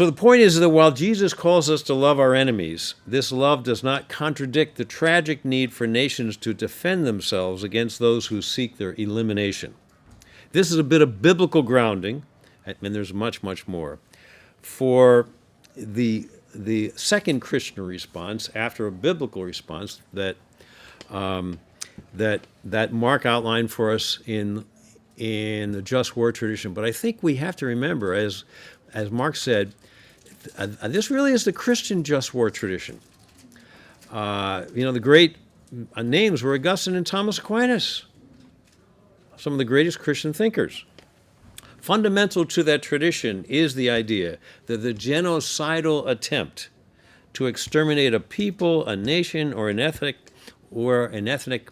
the point is that while Jesus calls us to love our enemies, this love does not contradict the tragic need for nations to defend themselves against those who seek their elimination. This is a bit of biblical grounding, and there's much, much more, for the second Christian response after a biblical response that Mark outlined for us in the just war tradition. But I think we have to remember, as Mark said, this really is the Christian just war tradition. The great names were Augustine and Thomas Aquinas, some of the greatest Christian thinkers. Fundamental to that tradition is the idea that the genocidal attempt to exterminate a people, a nation, or an ethnic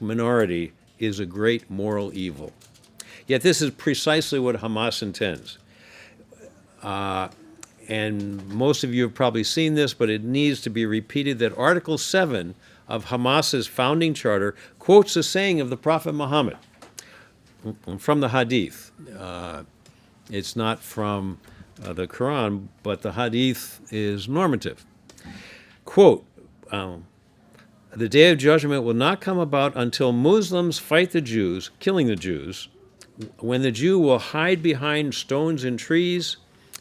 minority is a great moral evil. Yet this is precisely what Hamas intends. And most of you have probably seen this, but it needs to be repeated that Article 7 of Hamas's founding charter quotes a saying of the Prophet Muhammad from the Hadith. It's not from the Quran, but the Hadith is normative. Quote, the day of judgment will not come about until Muslims fight the Jews, killing the Jews, when the Jew will hide behind stones and trees,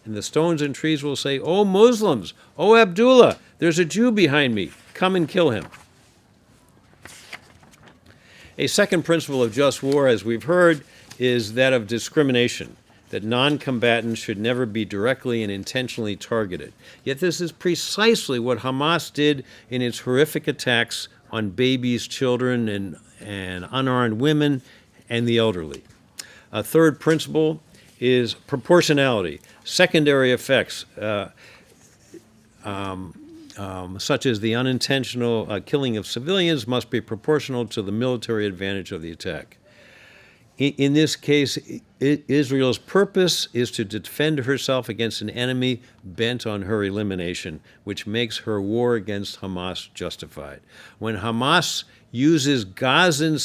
and the stones and trees will say, "O Muslims, O Abdullah, there's a Jew behind me. Come and kill him." A second principle of just war, as we've heard, is that of discrimination, that non-combatants should never be directly and intentionally targeted. Yet this is precisely what Hamas did in its horrific attacks on babies, children, and unarmed women and the elderly. A third principle is proportionality. Secondary effects, such as the unintentional killing of civilians, must be proportional to the military advantage of the attack. In this case, Israel's purpose is to defend herself against an enemy bent on her elimination, which makes her war against Hamas justified. When Hamas uses Gazan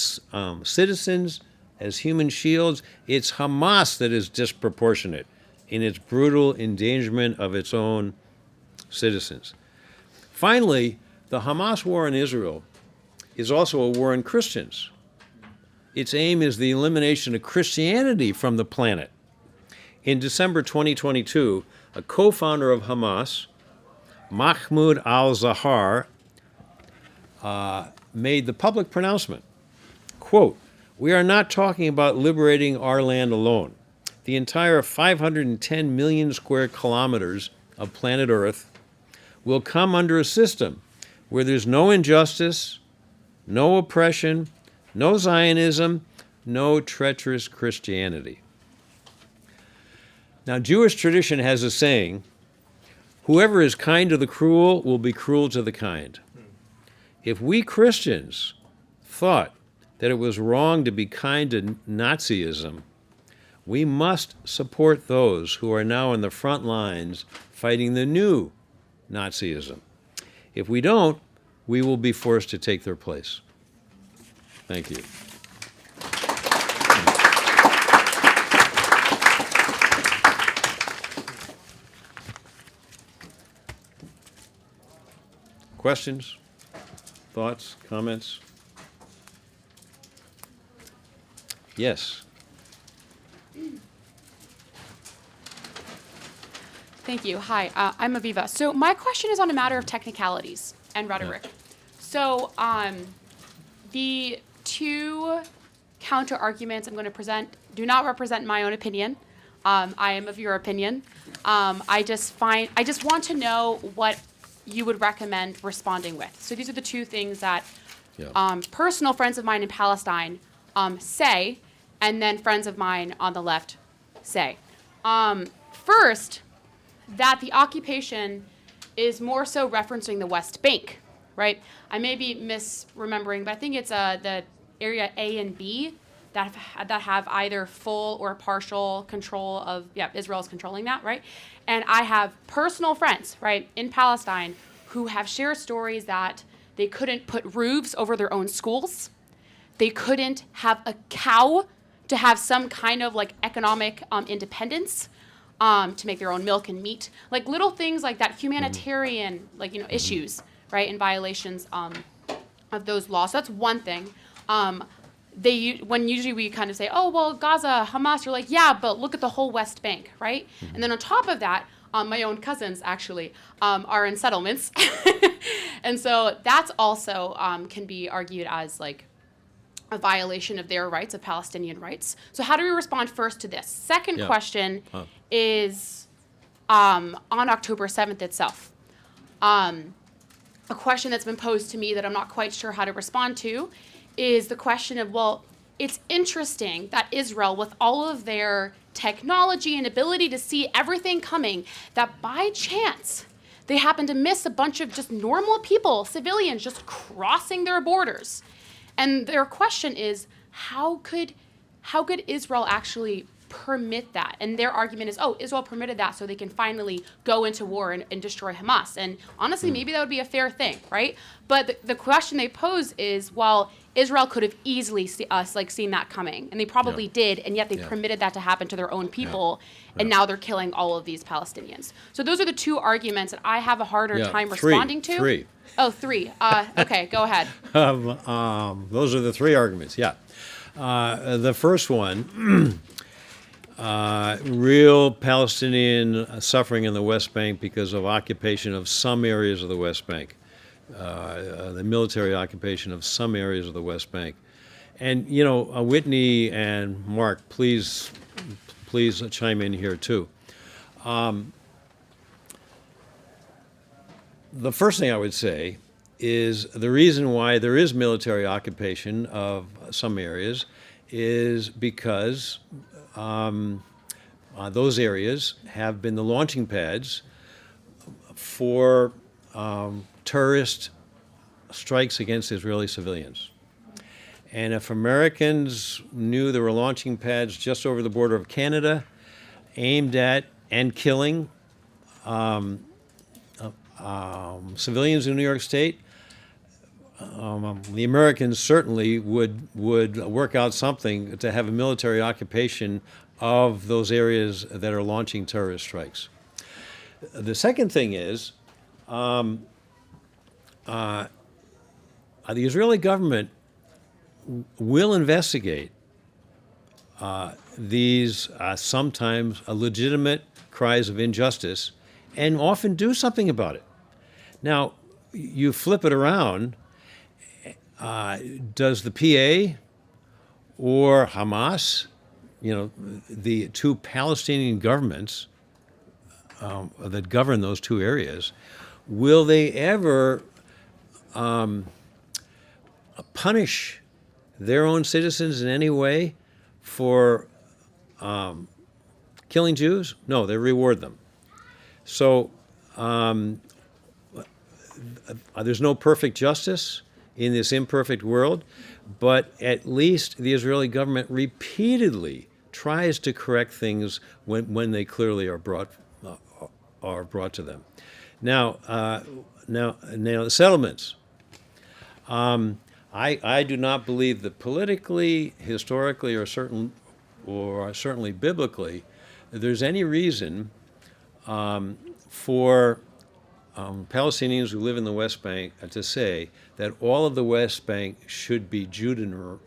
citizens as human shields, it's Hamas that is disproportionate in its brutal endangerment of its own citizens. Finally, the Hamas war in Israel is also a war on Christians. Its aim is the elimination of Christianity from the planet. In December 2022, a co-founder of Hamas, Mahmoud al-Zahar, made the public pronouncement, quote, "We are not talking about liberating our land alone. The entire 510 million square kilometers of planet Earth will come under a system where there's no injustice, no oppression, no Zionism, no treacherous Christianity." Now, Jewish tradition has a saying, whoever is kind to the cruel will be cruel to the kind. If we Christians thought that it was wrong to be kind to Nazism, we must support those who are now in the front lines fighting the new Nazism. If we don't, we will be forced to take their place. Thank you. Questions? Thoughts? Comments? Yes. Thank you. Hi, I'm Aviva. So my question is on a matter of technicalities and rhetoric. Yeah. So the two counter arguments I'm going to present do not represent my own opinion. I am of your opinion. I just want to know what you would recommend responding with. So these are the two things that personal friends of mine in Palestine say, and then friends of mine on the left say. First, that the occupation is more so referencing the West Bank, right? I may be misremembering, but I think it's the area A and B that have either full or partial control of, Israel is controlling that, right? And I have personal friends, right, in Palestine who have shared stories that they couldn't put roofs over their own schools. They couldn't have a cow to have some kind of like economic independence, to make their own milk and meat, like little things like that, humanitarian, issues, right, and violations of those laws. So that's one thing. When usually we kind of say, oh, well, Gaza, Hamas, you're like, yeah, but look at the whole West Bank, right? And then on top of that, my own cousins actually are in settlements. And so that's also can be argued as like a violation of their rights, of Palestinian rights. So how do we respond first to this? Second question is on October 7th itself. A question that's been posed to me that I'm not quite sure how to respond to is the question of, well, it's interesting that Israel, with all of their technology and ability to see everything coming, that by chance they happen to miss a bunch of just normal people, civilians, just crossing their borders. And their question is, how could Israel actually permit that? And their argument is, oh, Israel permitted that so they can finally go into war and destroy Hamas. And honestly, maybe that would be a fair thing, right? But the question they pose is, well, Israel could have easily seen that coming, and they probably did, and yet they permitted that to happen to their own people, and now they're killing all of these Palestinians. So those are the two arguments that I have a harder time responding to. Three. Oh, three. Okay, go ahead. Those are the three arguments, the first one, real Palestinian suffering in the West Bank because of occupation of some areas of the West Bank. The military occupation of some areas of the West Bank. And, Whitney and Mark, please chime in here too. The first thing I would say is the reason why there is military occupation of some areas is because those areas have been the launching pads for terrorist strikes against Israeli civilians. And if Americans knew there were launching pads just over the border of Canada aimed at and killing civilians in New York State, the Americans certainly would work out something to have a military occupation of those areas that are launching terrorist strikes. The second thing is, the Israeli government will investigate these sometimes legitimate cries of injustice and often do something about it. Now, you flip it around, does the PA or Hamas, the two Palestinian governments that govern those two areas, will they ever punish their own citizens in any way for killing Jews? No, they reward them. So there's no perfect justice in this imperfect world, but at least the Israeli government repeatedly tries to correct things when they clearly are brought to them. Now the settlements. I do not believe that politically, historically, or certainly biblically, there's any reason for Palestinians who live in the West Bank to say that all of the West Bank should be Judenrein,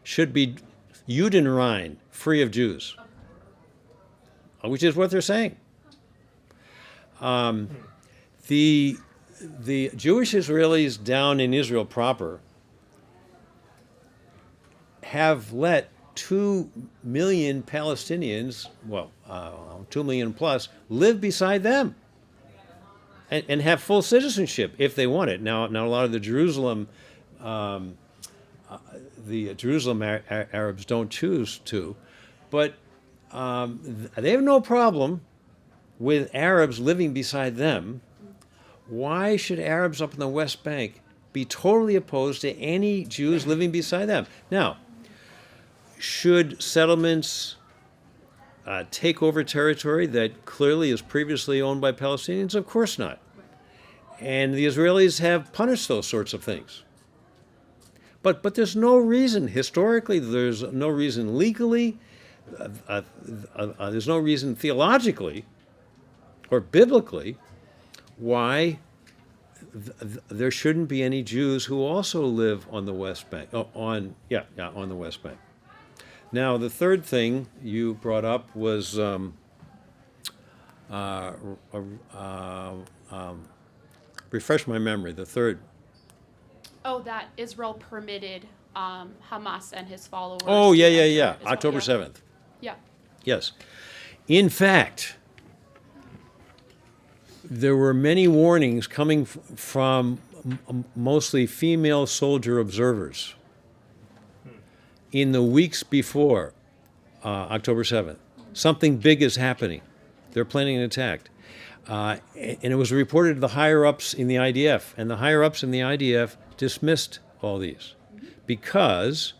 should be Judenrein, free of Jews, which is what they're saying. The Jewish Israelis down in Israel proper have let 2 million Palestinians, 2 million plus, live beside them and have full citizenship if they want it. Now a lot of the Jerusalem Arabs don't choose to, but they have no problem with Arabs living beside them. Why should Arabs up in the West Bank be totally opposed to any Jews living beside them. Now, should settlements take over territory that clearly is previously owned by Palestinians? Of course not. And the Israelis have punished those sorts of things. But there's no reason, historically, there's no reason legally, there's no reason theologically or biblically why there shouldn't be any Jews who also live on the West Bank. On the West Bank. Now, the third thing you brought up was refresh my memory. The third. Oh, that Israel permitted Hamas and his followers. Oh, to yeah. enter Israel. October 7th. Yeah. Yes. In fact, there were many warnings coming from mostly female soldier observers in the weeks before October 7th. Something big is happening. They're planning an attack. And it was reported to the higher-ups in the IDF, and the higher-ups in the IDF dismissed all these because,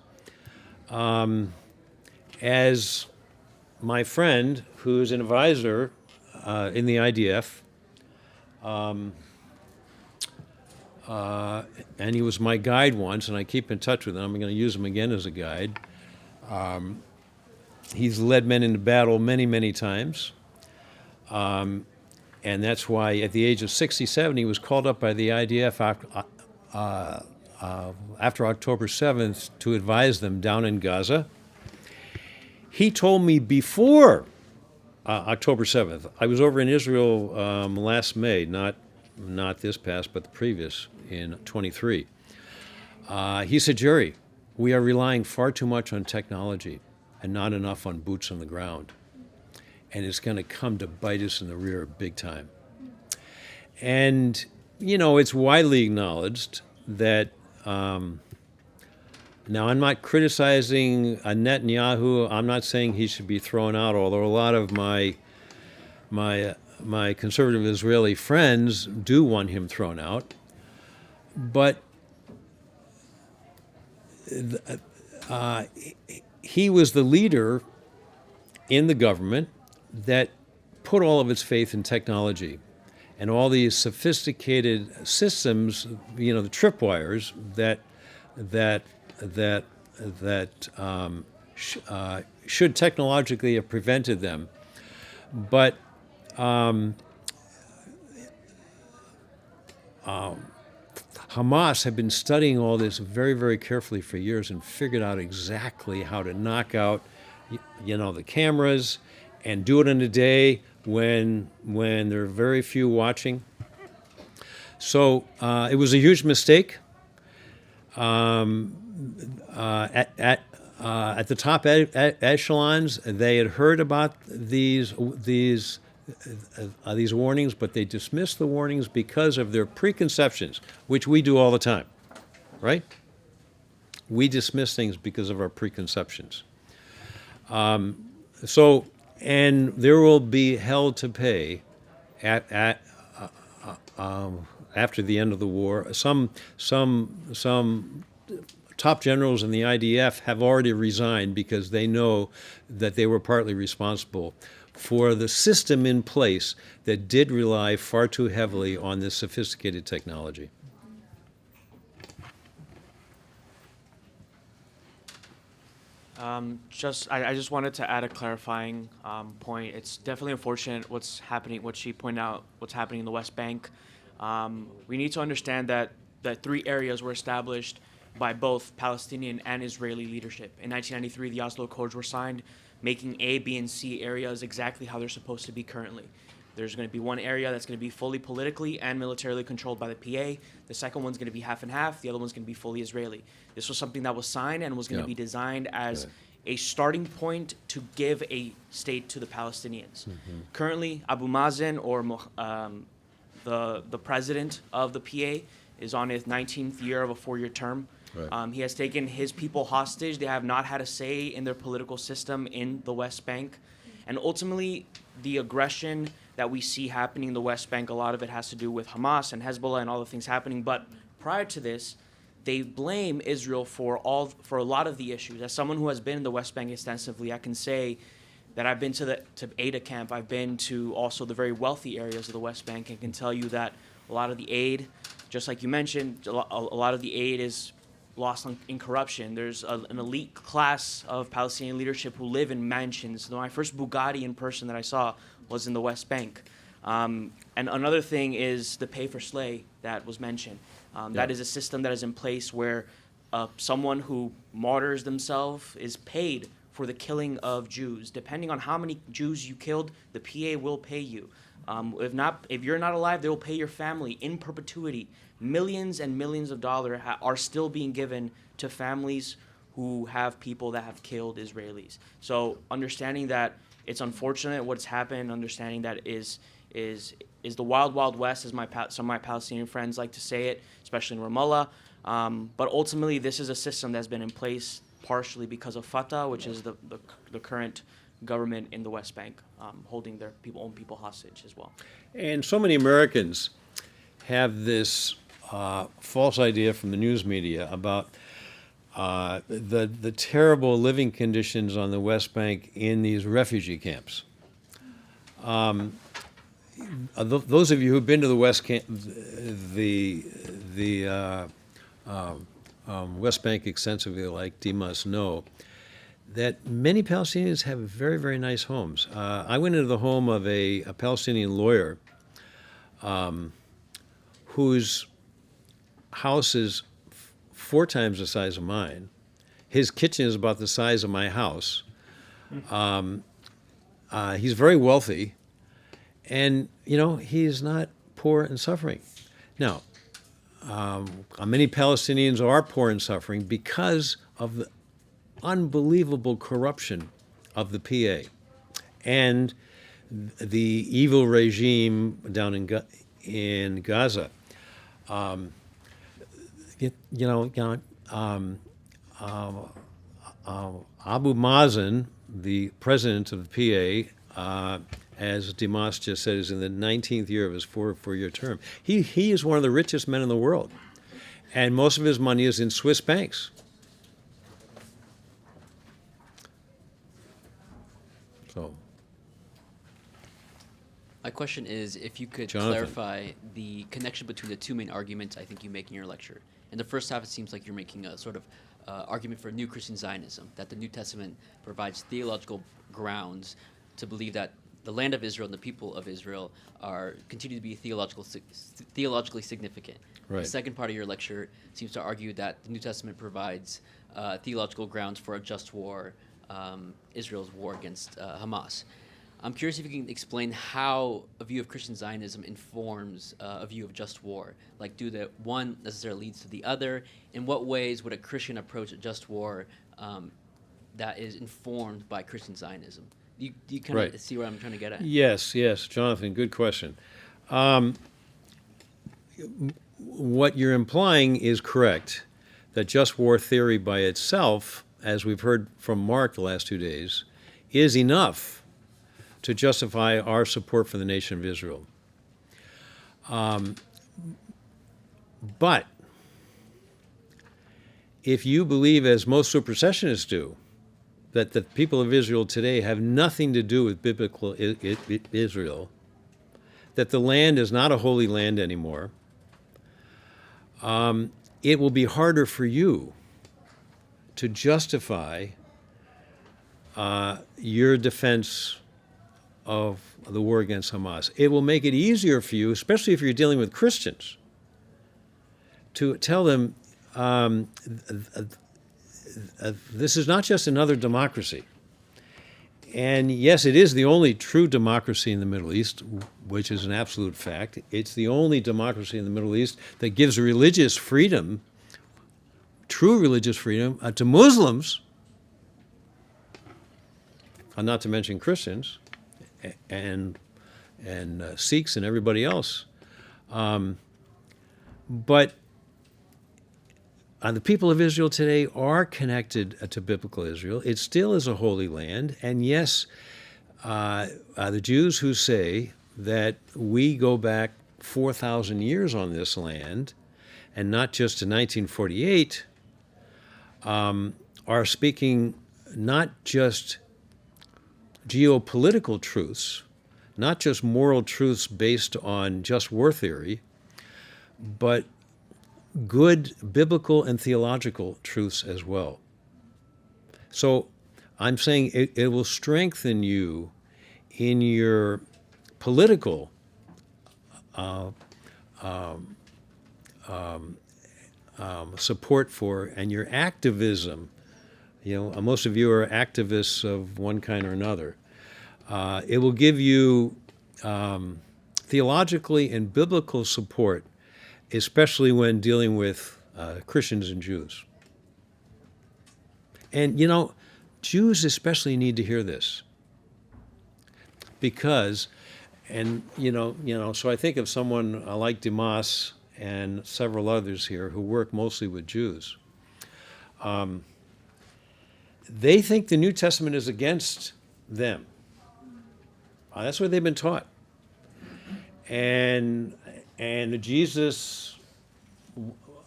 as my friend, who's an advisor in the IDF, and he was my guide once, and I keep in touch with him. I'm going to use him again as a guide. He's led men into battle many, many times. And that's why at the age of 67, he was called up by the IDF after October 7th to advise them down in Gaza. He told me before October 7th, I was over in Israel last May, not this past, but the previous, in 23. He said, Jerry, we are relying far too much on technology and not enough on boots on the ground. And it's going to come to bite us in the rear big time. And, it's widely acknowledged that, now I'm not criticizing Netanyahu. I'm not saying he should be thrown out, although a lot of my conservative Israeli friends do want him thrown out. But he was the leader in the government that put all of its faith in technology and all these sophisticated systems, the tripwires that should technologically have prevented them. But Hamas had been studying all this very, very carefully for years and figured out exactly how to knock out, the cameras and do it in a day when there are very few watching. So it was a huge mistake. At the top echelons, they had heard about these warnings, but they dismissed the warnings because of their preconceptions, which we do all the time, right? We dismiss things because of our preconceptions. And there will be hell to pay after the end of the war. Some top generals in the IDF have already resigned because they know that they were partly responsible for the system in place that did rely far too heavily on this sophisticated technology. I just wanted to add a clarifying point. It's definitely unfortunate what's happening, what she pointed out, what's happening in the West Bank. We need to understand that 3 areas were established by both Palestinian and Israeli leadership. In 1993, the Oslo Accords were signed, making A, B, and C areas exactly how they're supposed to be currently. There's going to be one area that's going to be fully politically and militarily controlled by the PA. The second one's going to be half and half. The other one's going to be fully Israeli. This was something that was signed and was going to be designed as a starting point to give a state to the Palestinians. Mm-hmm. Currently, Abu Mazen, or the president of the PA, is on his 19th year of a 4-year term. Right. He has taken his people hostage. They have not had a say in their political system in the West Bank. And ultimately, the aggression that we see happening in the West Bank, a lot of it has to do with Hamas and Hezbollah and all the things happening. But prior to this, they blame Israel for a lot of the issues. As someone who has been in the West Bank extensively, I can say that I've been to Ada camp. I've been to also the very wealthy areas of the West Bank, and can tell you that a lot of the aid, just like you mentioned, a lot of the aid is lost in corruption. There's an elite class of Palestinian leadership who live in mansions. My first Bugatti in person that I saw was in the West Bank. And another thing is the pay for slay that was mentioned. That is a system that is in place where someone who martyrs themselves is paid for the killing of Jews. Depending on how many Jews you killed, the PA will pay you. If you're not alive, they will pay your family in perpetuity. Millions and millions of dollars are still being given to families who have people that have killed Israelis. So understanding that it's unfortunate what's happened, understanding that is the wild, wild west, as some of my Palestinian friends like to say it, especially in Ramallah. But ultimately, this is a system that's been in place partially because of Fatah, which is the current government in the West Bank, holding their own people hostage as well. And so many Americans have this false idea from the news media about the terrible living conditions on the West Bank in these refugee camps. Those of you who've been to the West Bank extensively, like Dimas, know that many Palestinians have very, very nice homes. I went into the home of a Palestinian lawyer whose house is 4 times the size of mine. His kitchen is about the size of my house. He's very wealthy, and he's not poor and suffering. Now, many Palestinians are poor and suffering because of the unbelievable corruption of the PA and the evil regime down in Gaza. Abu Mazen, the president of the PA, as Dimas just said, is in the 19th year of his four-year term. He is one of the richest men in the world, and most of his money is in Swiss banks. So, my question is if you could Jonathan. clarify the connection between the two main arguments I think you make in your lecture. In the first half, it seems like you're making a sort of argument for new Christian Zionism, that the New Testament provides theological grounds to believe that the land of Israel and the people of Israel continue to be theologically significant. Right. The second part of your lecture seems to argue that the New Testament provides theological grounds for a just war, Israel's war against Hamas. I'm curious if you can explain how a view of Christian Zionism informs a view of just war. Like, do the one necessarily leads to the other? In what ways would a Christian approach a just war that is informed by Christian Zionism? Do you kind of see what I'm trying to get at? Yes, Jonathan, good question. What you're implying is correct, that just war theory by itself, as we've heard from Mark the last 2 days, is enough to justify our support for the nation of Israel. But if you believe, as most supersessionists do, that the people of Israel today have nothing to do with biblical Israel, that the land is not a holy land anymore, it will be harder for you to justify your defense of the war against Hamas. It will make it easier for you, especially if you're dealing with Christians, to tell them this is not just another democracy. And yes, it is the only true democracy in the Middle East, which is an absolute fact. It's the only democracy in the Middle East that gives religious freedom, true religious freedom, to Muslims, not to mention Christians, and Sikhs and everybody else. But the people of Israel today are connected to biblical Israel. It still is a holy land. And yes, the Jews who say that we go back 4,000 years on this land and not just in 1948, are speaking not just geopolitical truths, not just moral truths based on just war theory, but good biblical and theological truths as well. So I'm saying it will strengthen you in your political support for and your activism. Most of you are activists of one kind or another. It will give you theologically and biblical support, especially when dealing with Christians and Jews. And Jews especially need to hear this because, so I think of someone like Dimas and several others here who work mostly with Jews. They think the New Testament is against them. That's what they've been taught. And Jesus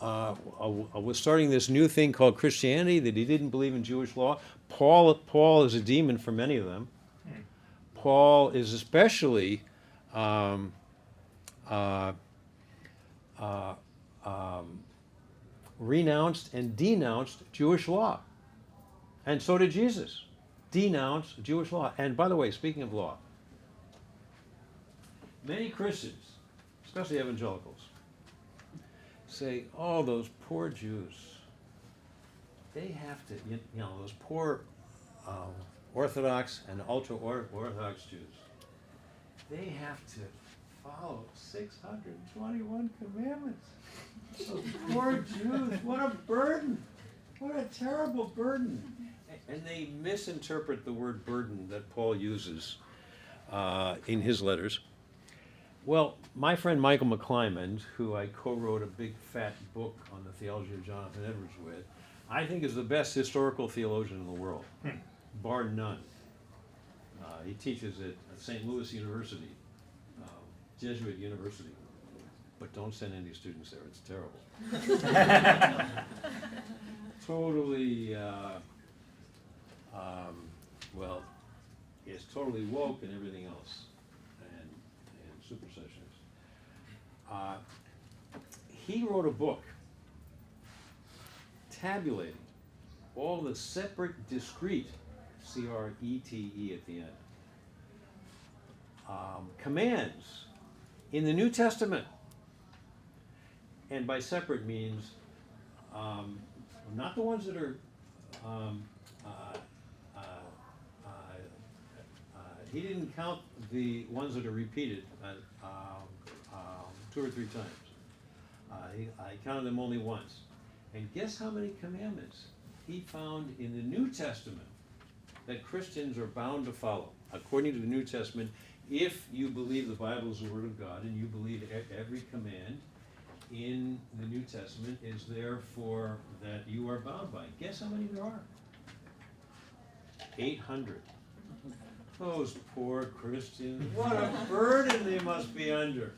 was starting this new thing called Christianity, that he didn't believe in Jewish law. Paul is a demon for many of them. Paul is especially renounced and denounced Jewish law. And so did Jesus. Denounce Jewish law. And by the way, speaking of law, many Christians, especially evangelicals, say, oh, those poor Jews, they have to, those poor Orthodox and ultra-Orthodox Jews, they have to follow 621 commandments. Those poor Jews, what a burden. What a terrible burden. And they misinterpret the word burden that Paul uses in his letters. Well, my friend Michael McClymond, who I co-wrote a big fat book on the theology of Jonathan Edwards with, I think is the best historical theologian in the world, bar none. He teaches at St. Louis University, Jesuit University. But don't send any students there, it's terrible. Totally, it's totally woke and everything else, and supersessionist. He wrote a book tabulating all the separate, discrete, C-R-E-T-E at the end, commands in the New Testament. And by separate means, not the ones that are, he didn't count the ones that are repeated 2 or 3 times. I counted them only once. And guess how many commandments he found in the New Testament that Christians are bound to follow, according to the New Testament, if you believe the Bible is the Word of God and you believe every command in the New Testament is therefore that you are bound by. Guess how many there are? 800. Those poor Christians, what a burden they must be under.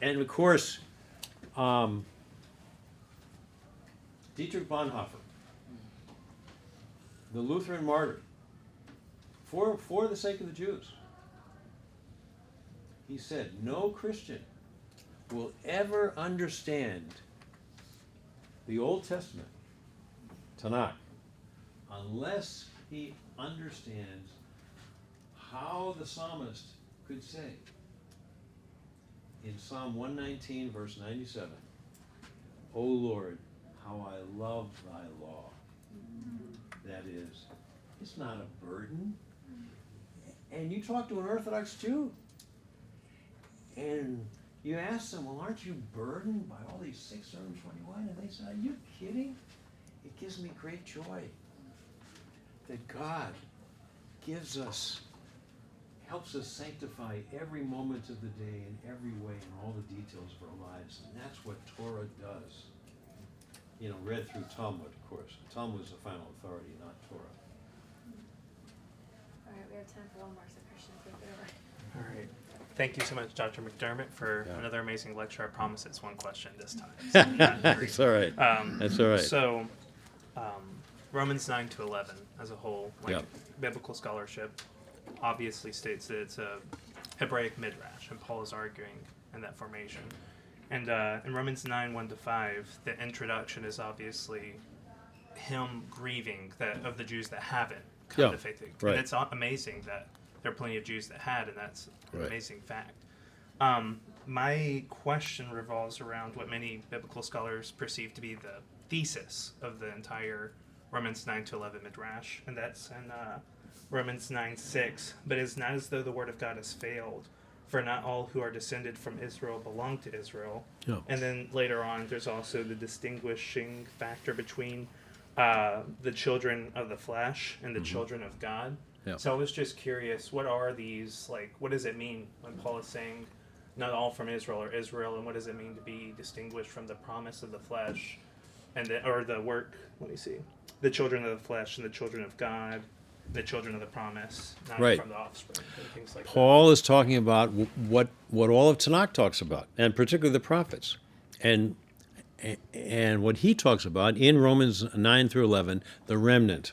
And of course, Dietrich Bonhoeffer, the Lutheran martyr, for the sake of the Jews, he said, no Christian will ever understand the Old Testament, Tanakh, unless he understands how the psalmist could say in Psalm 119, verse 97, O Lord, how I love thy law. That is, it's not a burden. And you talk to an Orthodox Jew, and you ask them, well, aren't you burdened by all these 621? And they say, are you kidding? It gives me great joy that God helps us sanctify every moment of the day in every way in all the details of our lives. And that's what Torah does. Read through Talmud, of course. Talmud is the final authority, not Torah. All right, we have time for one more, so Christian, take it over. All right. Thank you so much, Dr. McDermott, for another amazing lecture. I promise it's one question this time. So not three. That's all right. That's all right. So, Romans 9 to 11 as a whole, like Yep. biblical scholarship, obviously states that it's a Hebraic midrash, and Paul is arguing in that formation. And in Romans 9, 1 to 5, the introduction is obviously him grieving that of the Jews that haven't come Yeah, to faith. right. And it's amazing that there are plenty of Jews that had, and that's an Right. amazing fact. My question revolves around what many biblical scholars perceive to be the thesis of the entire Romans 9 to 11 midrash, and that's in Romans 9, 6. But it's not as though the word of God has failed, for not all who are descended from Israel belong to Israel. Yeah. And then later on, there's also the distinguishing factor between the children of the flesh and the children of God. Yeah. So I was just curious, what are these, like, what does it mean when Paul is saying not all from Israel are Israel, and what does it mean to be distinguished from the promise of the flesh, and or the work, let me see, the children of the flesh and the children of God, the children of the promise, not Right. from the offspring, and things like Paul is talking about what all of Tanakh talks about, and particularly the prophets, and what he talks about in Romans 9 through 11, the remnant.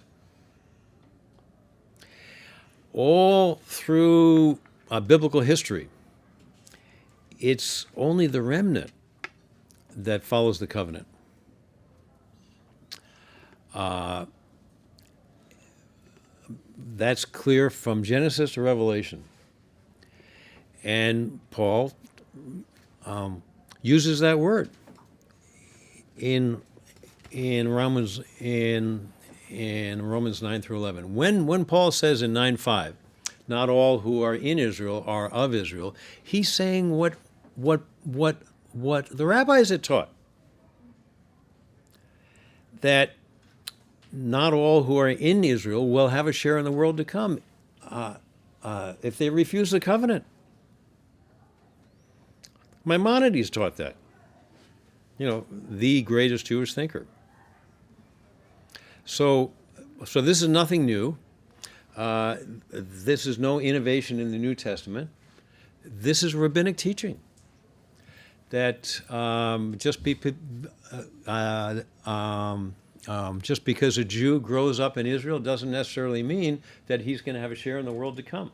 All through biblical history, it's only the remnant that follows the covenant. That's clear from Genesis to Revelation. And Paul uses that word in Romans 9 through 11. When Paul says in 9:5, not all who are in Israel are of Israel, he's saying what the rabbis had taught, that not all who are in Israel will have a share in the world to come if they refuse the covenant. Maimonides taught that. The greatest Jewish thinker. So this is nothing new. This is no innovation in the New Testament. This is rabbinic teaching. That just because a Jew grows up in Israel doesn't necessarily mean that he's going to have a share in the world to come.